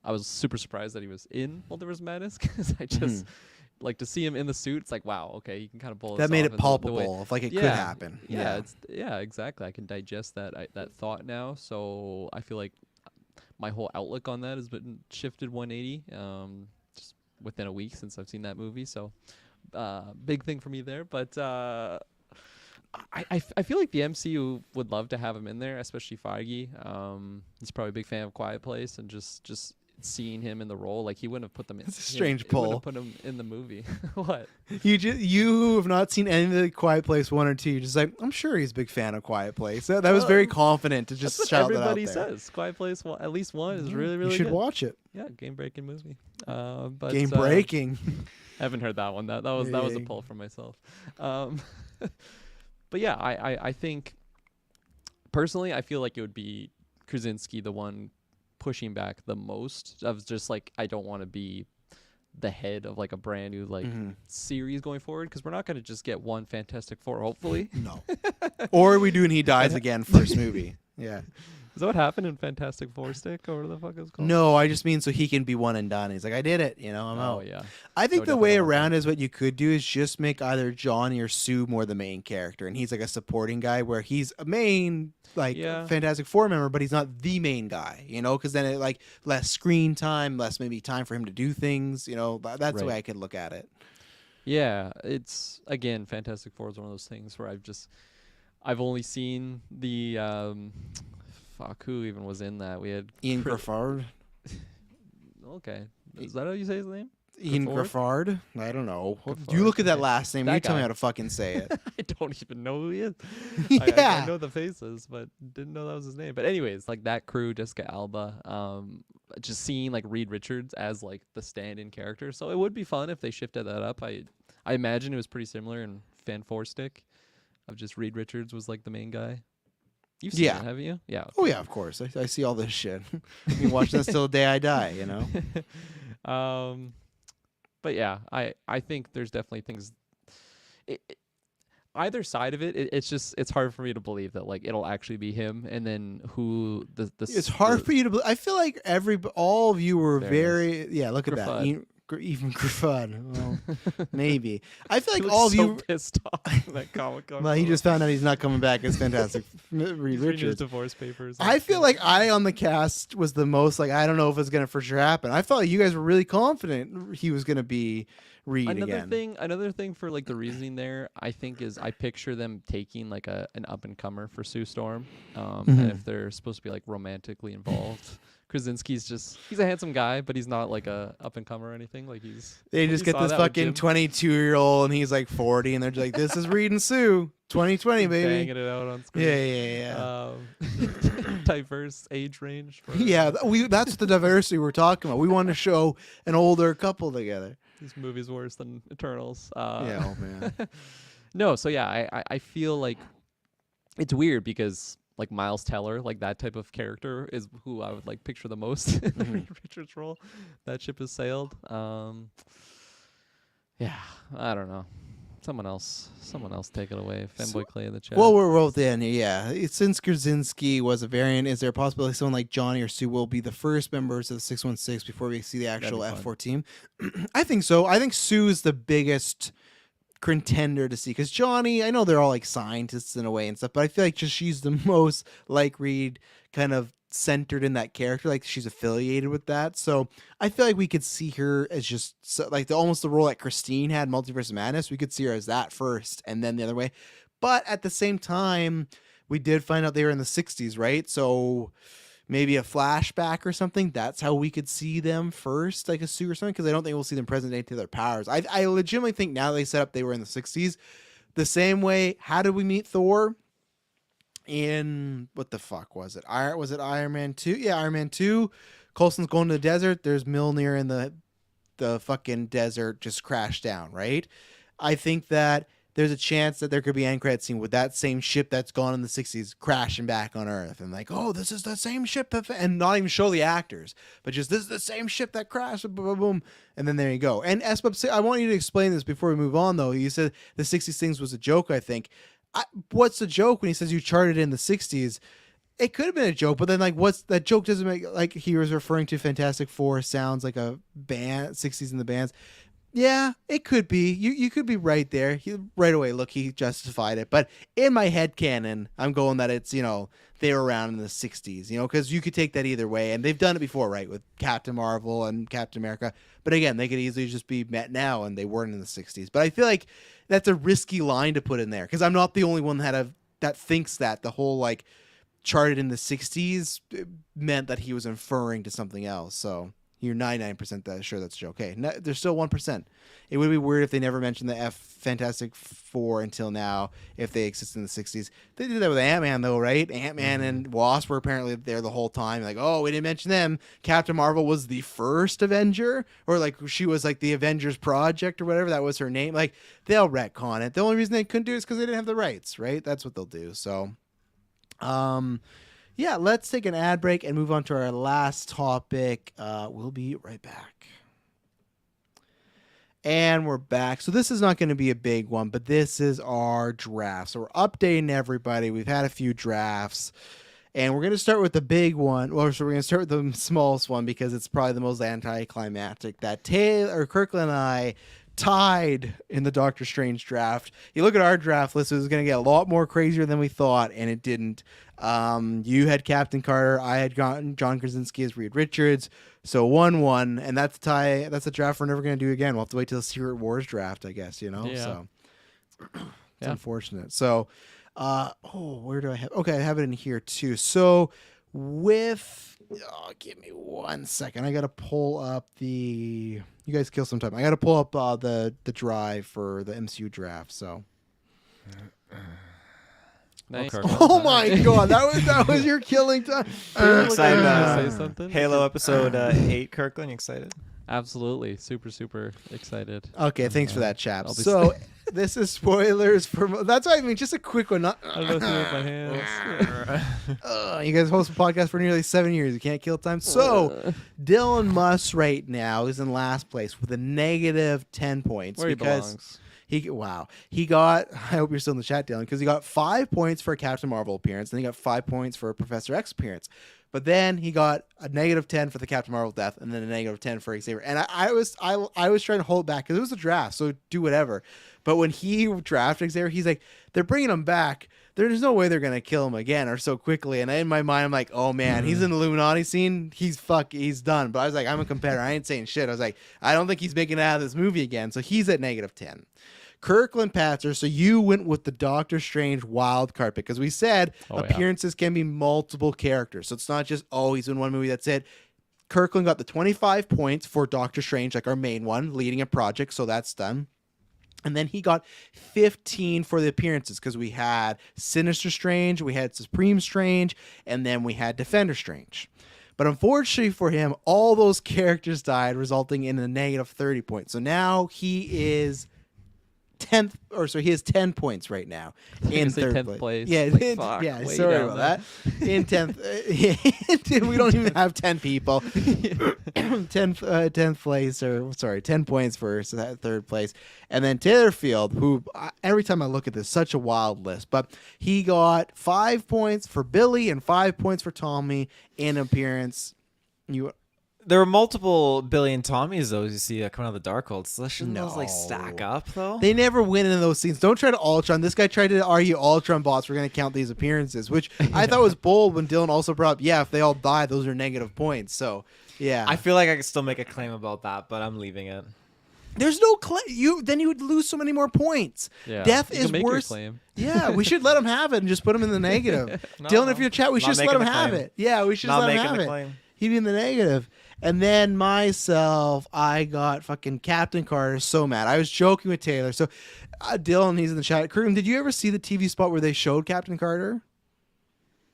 I was super surprised that he was in Multiverse of Madness, because I just to see him in the suit. It's like, wow, okay, you can kind of pull That this made off it in the palpable, way. if it could happen. Yeah, exactly. I can digest that thought now, so I feel like my whole outlook on that has been shifted 180 just within a week since I've seen that movie. So big thing for me there. But I feel like the MCU would love to have him in there, especially Feige. He's probably a big fan of Quiet Place, and just seeing him in the role, he wouldn't have put them in. It's a strange he pull. wouldn't have put him in the movie. What? You who have not seen any of the Quiet Place 1 or 2, you're just like, I'm sure he's a big fan of Quiet Place. That was very confident to just That's what shout that out everybody there. says. Quiet Place, at least 1 is really, really You should good. watch it. Yeah, game-breaking movie. But Game breaking. I haven't heard that one. That was a Yeah. pull from myself. But yeah, I think personally, I feel like it would be Krasinski the one pushing back the most. Of just I don't want to be the head of a brand new series going forward, because we're not going to just get one Fantastic Four, hopefully. No. Or we do and he dies again first movie. Yeah. Is that what happened in Fantastic Four Stick, or whatever the fuck it's called? No, I just mean so he can be one and done. He's like, I did it. I'm out. Oh yeah. I think No, the way definitely not. around is what you could do is just make either Johnny or Sue more the main character, and he's a supporting guy where he's a main Fantastic Four member, but he's not the main guy. Because then it less screen time, less maybe time for him to do things. That's the way I could look at it. Yeah, it's again, Fantastic Four is one of those things where I've only seen the who even was in that? We had Ian Griffard. Okay, is that how you say his name? Ian Griffard? Griffard? I don't know. Griffard. You look at that last name. That You tell me guy. how to fucking say it. I don't even know who he is. Yeah. I know the faces, but didn't know that was his name. But anyways, that crew, Jessica Alba, just seeing Reed Richards as the stand-in character. So it would be fun if they shifted that up. I imagine it was pretty similar in Fan 4 Stick, of just Reed Richards was the main guy. You've seen it, haven't you? Yeah. Oh yeah, of course. I see all this shit. I've been watching this till the day I die. But yeah, I think there's definitely things. either side of it's hard for me to believe that like it'll actually be him, and then who it's hard for you to believe. I feel like all of you were very look at Griffud. that. Even Griffud. Well, maybe. I feel like He all of looks you. so pissed off in that Comic-Con. Well, he just found out he's not coming back as Fantastic Reed reading his Richards. divorce papers. I feel like I on the cast was the most like I don't know if it's gonna for sure happen. I felt like you guys were really confident he was gonna be Reed again. Another thing for like the reasoning there, I think is I picture them taking like an up and comer for Sue Storm, and if they're supposed to be like romantically involved. Krasinski's he's a handsome guy, but he's not like a up and comer or anything. Like they just get this fucking 22-year-old and he's like 40 and they're just like, this is Reed and Sue 2020 baby, banging it out on screen. Yeah. Diverse age range. That's the diversity we're talking about. We want to show an older couple together. This movie's worse than Eternals. Oh man. No, so yeah, I feel like it's weird because like Miles Teller, like that type of character is who I would like picture the most in the Reed Richards role. That ship has sailed. Yeah, I don't know. Someone else take it away. Fanboy Clay in the chat. Well, we're both in. Yeah, since Krasinski was a variant, is there a possibility someone like Johnny or Sue will be the first members of the 616 before we see the actual F4 team? I think so. I think Sue's the biggest contender to see because Johnny, I know they're all like scientists in a way and stuff, but I feel like just she's the most like Reed, kind of centered in that character, like she's affiliated with that. So I feel like we could see her as just like almost the role that Christine had in Multiverse of Madness. We could see her as that first and then the other way. But at the same time, we did find out they were in the 60s, right? So maybe a flashback or something. That's how we could see them first, like a Sue or something, because I don't think we'll see them present day to their powers. I legitimately think now they set up they were in the 60s. The same way, how did we meet Thor? In, what the fuck was it? Was it Iron Man 2? Yeah, Iron Man 2. Coulson's going to the desert. There's Mjolnir in the fucking desert just crashed down, right? I think that there's a chance that there could be an end credit scene with that same ship that's gone in the 60s crashing back on Earth and like, oh, this is the same ship, and not even show the actors, but just this is the same ship that crashed, boom, boom, boom, and then there you go. And Espub, I want you to explain this before we move on, though. You said the 60s things was a joke, I think. What's the joke when he says you charted in the 60s? It could have been a joke, but then like, what's that joke? Doesn't make like he was referring to Fantastic Four sounds like a band, 60s in the bands. Yeah, it could be. You could be right there. Right away, look, he justified it. But in my head canon, I'm going that it's, they were around in the 60s, because you could take that either way. And they've done it before, right, with Captain Marvel and Captain America. But again, they could easily just be met now and they weren't in the 60s. But I feel like that's a risky line to put in there because I'm not the only one that thinks that the whole like charted in the 60s meant that he was inferring to something else. So you're 99% sure that's a joke. Okay, there's still 1%. It would be weird if they never mentioned the Fantastic Four until now, if they existed in the 60s. They did that with Ant-Man, though, right? Ant-Man and Wasp were apparently there the whole time. Like, oh, we didn't mention them. Captain Marvel was the first Avenger, or like she was like the Avengers Project or whatever. That was her name. Like, they'll retcon it. The only reason they couldn't do it is because they didn't have the rights, right? That's what they'll do. So, yeah, let's take an ad break and move on to our last topic. We'll be right back. And we're back. So this is not going to be a big one, but this is our draft. So we're updating everybody. We've had a few drafts. And we're going to start with the big one. Well, so we're going to start with the smallest one because it's probably the most anticlimactic. That Kirklin and I tied in the Doctor Strange draft. You look at our draft list, it was going to get a lot more crazier than we thought, and it didn't. You had Captain Carter, I had John Krasinski as Reed Richards, so 1-1, and that's a tie. That's a draft we're never going to do again. We'll have to wait till the Secret Wars draft, I guess, Yeah. So it's unfortunate. So, where do I have? Okay, I have it in here too. So give me 1 second. I got to pull up you guys kill some time. I got to pull up the drive for the MCU draft. So. Nice. Oh my god, that was your killing time. Excited. Say something? Halo episode 8, Kirklin, you excited? Absolutely. Super excited. Okay, thanks for that, chaps. be So this is spoilers for. That's what I mean. Just a quick one. Not, I don't know with my hands. you guys host a podcast for nearly 7 years. You can't kill time. So Dylan Muss right now is in last place with a negative 10 points. Where he belongs. He got, I hope you're still in the chat, Dylan, because he got 5 points for a Captain Marvel appearance, and he got 5 points for a Professor X appearance. But then he got a negative 10 for the Captain Marvel death, and then a negative 10 for Xavier. And I was trying to hold back because it was a draft, so do whatever. But when he drafted Xavier, he's like, they're bringing him back. There's no way they're gonna kill him again or so quickly. And in my mind, I'm like, oh man, he's in the Illuminati scene. He's done. But I was like, I'm a competitor. I ain't saying shit. I was like, I don't think he's making it out of this movie again. So he's at negative 10. Kirklin Patzer, so you went with the Doctor Strange wild card pick because we said appearances can be multiple characters. So it's not just, he's in one movie, that's it. Kirklin got the 25 points for Doctor Strange, like our main one, leading a project, so that's done. And then he got 15 for the appearances because we had Sinister Strange, we had Supreme Strange, and then we had Defender Strange. But unfortunately for him, all those characters died, resulting in a negative 30 points. So now he is 10th, he has 10 points right now in third place. Yeah, fuck, sorry about that. In 10th, we don't even have 10 people. 10th place, 10 points for third place. And then Taylor Field, who every time I look at this, such a wild list, but he got 5 points for Billy and 5 points for Tommy in appearance. There were multiple Billy and Tommies, though, as you see coming out of the Darkhold. So shouldn't those stack up, though? They never win in those scenes. Don't try to Ultron. This guy tried to argue Ultron bots were going to count these appearances, which I thought was bold when Dylan also brought up, if they all die, those are negative points. So, yeah. I feel like I could still make a claim about that, but I'm leaving it. There's no claim. Then you would lose so many more points. Yeah. Death you is make worse. Your claim. Yeah, we should let him have it and just put him in the negative. Dylan, if you're chat, we should just let him have it. Yeah, we should just let him have it. Claim. He'd be in the negative. And then myself, I got fucking Captain Carter. So mad. I was joking with Taylor. So Dylan, he's in the chat. Kirklin, did you ever see the TV spot where they showed Captain Carter?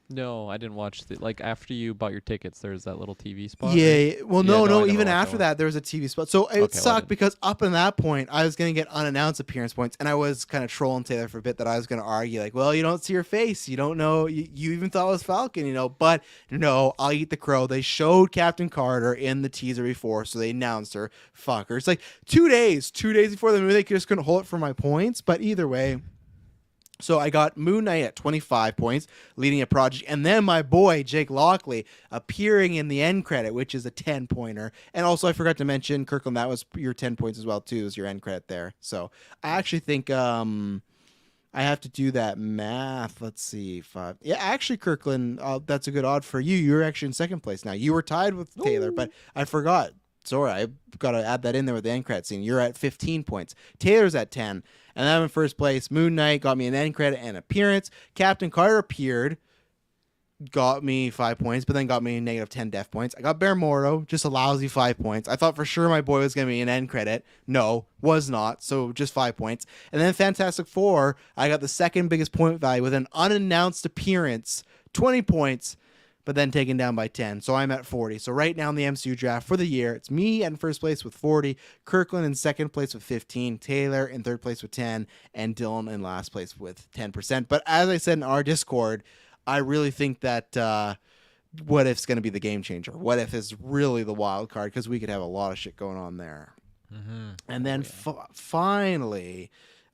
No, I didn't watch after you bought your tickets, there's that little TV spot. Yeah. Right? Well, no. Even after that, there was a TV spot. So it sucked because up in that point, I was going to get unannounced appearance points, and I was kind of trolling Taylor for a bit that I was going to argue like, well, you don't see her face, you don't know, you even thought it was Falcon, But no, I'll eat the crow. They showed Captain Carter in the teaser before, so they announced her. Fucker. It's like 2 days before the movie, they just couldn't hold it for my points. But either way. So I got Moon Knight at 25 points, leading a project, and then my boy Jake Lockley appearing in the end credit, which is a 10-pointer. And also I forgot to mention, Kirkland, that was your 10 points as well too, is your end credit there. So I actually think I have to do that math. Let's see, 5. Yeah, actually, Kirkland, that's a good odd for you. You're actually in second place now. You were tied with Taylor, but I forgot. Sorry, I got to add that in there with the end credit scene. You're at 15 points. Taylor's at 10. And I'm in first place. Moon Knight got me an end credit and appearance. Captain Carter appeared, got me 5 points, but then got me negative 10 death points. I got Bear Mordo, just a lousy 5 points. I thought for sure my boy was going to be an end credit. No, was not. So just 5 points. And then Fantastic Four, I got the second biggest point value with an unannounced appearance, 20 points, but then taken down by 10. So I'm at 40. So right now in the MCU draft for the year, it's me in first place with 40, Kirkland in second place with 15, Taylor in third place with 10, and Dylan in last place with 10%. But as I said in our Discord, I really think that What If's going to be the game changer. What If is really the wild card because we could have a lot of shit going on there. Mm-hmm. And then finally...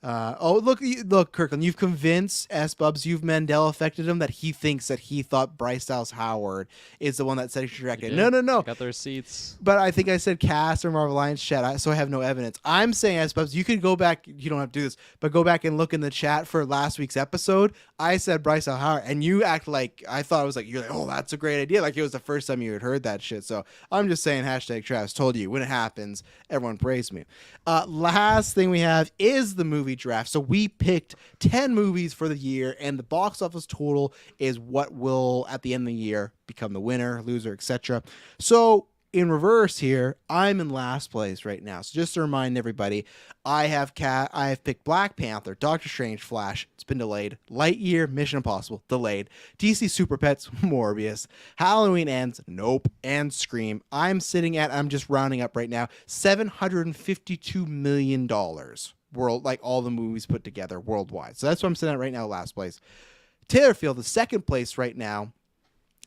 look, Kirkland, you've convinced S-Bubs, you've Mandela affected him that he thinks that he thought Bryce Dallas Howard is the one that said he should direct it. No. Got their seats. But I think I said cast or Marvel Alliance chat, so I have no evidence. I'm saying, S-Bubs, you could go back, you don't have to do this, but go back and look in the chat for last week's episode. I said Bryce Dallas Howard, and you act like, I thought it was like, you're like, oh, that's a great idea. Like it was the first time you had heard that shit. So I'm just saying, #Travis told you, when it happens, everyone praise me. Last thing we have is the movie draft. So we picked 10 movies for the year, and the box office total is what will at the end of the year become the winner, loser, etc. So in reverse here, I'm in last place right now. So just to remind everybody, I have picked Black Panther, Doctor Strange, Flash, it's been delayed. Lightyear, Mission Impossible, delayed. DC Super Pets, Morbius. Halloween Ends, nope. And Scream. I'm just rounding up right now, $752 million world, like all the movies put together worldwide. So that's what I'm sitting at right now, last place. Taylor Field, the second place right now.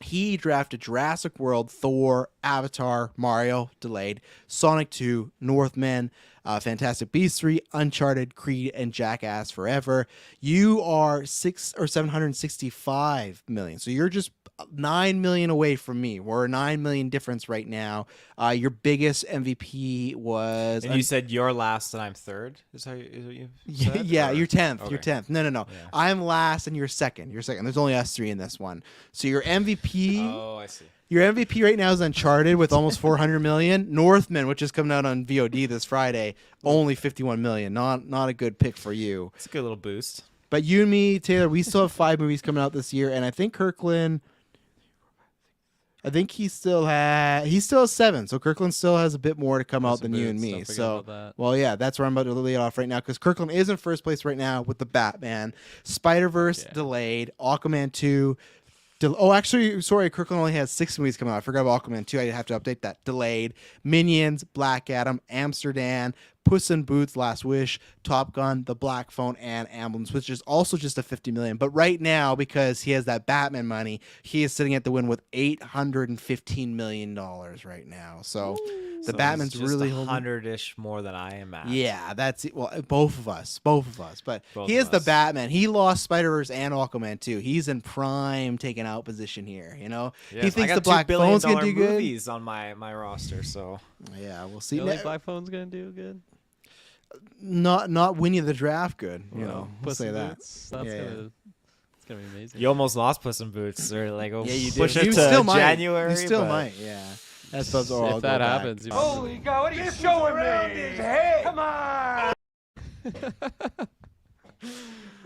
He drafted Jurassic World, Thor, Avatar, Mario, delayed, Sonic 2, Northman, Fantastic Beasts 3, Uncharted, Creed, and Jackass Forever. You are $765 million. So you're just 9 million away from me. We're a 9 million difference right now. Your biggest MVP was... And you said you're last and I'm third? Is what you said? Yeah, or? you're 10th. Okay. You're 10th. No. Yeah. I'm last and you're second. There's only us three in this one. So your MVP... Oh, I see. Your MVP right now is Uncharted with almost 400 million. Northman, which is coming out on VOD this Friday, only 51 million. Not a good pick for you. It's a good little boost. But you and me, Taylor, we still have 5 movies coming out this year, and I think Kirklin... I think he still has 7, so Kirkland still has a bit more to come out than you and me. So, well, yeah, that's where I'm about to lead off right now because Kirkland is in first place right now with the Batman, Spider-Verse delayed, Aquaman 2. Kirkland only has 6 movies coming out. I forgot about Aquaman 2. I have to update that. Delayed. Minions, Black Adam, Amsterdam, Puss in Boots, Last Wish, Top Gun, The Black Phone, and Ambulance, which is also just a $50 million. But right now, because he has that Batman money, he is sitting at the win with $815 million right now. So the Batman's just really 100-ish more than I am at. Yeah, that's it. Well, both of us. But Both he of is the us. Batman. He lost Spider-Verse and Aquaman too. He's in prime taking out position here. You know, Yes, he thinks I the got Black $2 billion Phone's gonna do good. movies on my roster, so Yeah, we'll see. You think Black Phone's gonna do good? Not winning the draft good. You Well, know, we'll Puss say in that. Boots, Yeah. It's gonna be amazing. you almost lost Puss in Boots, or like Yeah, you did. push You it to still might. January. You still but might. Yeah, that's all. If that happens, you Holy God, what are you showing me? Hey, come on!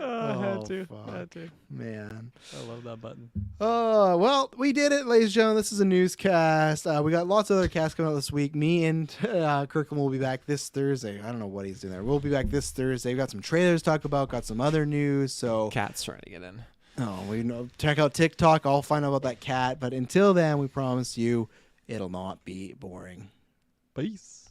I had to. fuck. I had to. Man. I love that button. Oh, well, we did it, ladies and gentlemen. This is a newscast. We got lots of other casts coming out this week. Me and Kirkland will be back this Thursday. I don't know what he's doing there. We'll be back this Thursday. We've got some trailers to talk about, got some other news. So, Cat's trying to get in. we know. Check out TikTok. I'll find out about that cat. But until then, we promise you it'll not be boring. Peace.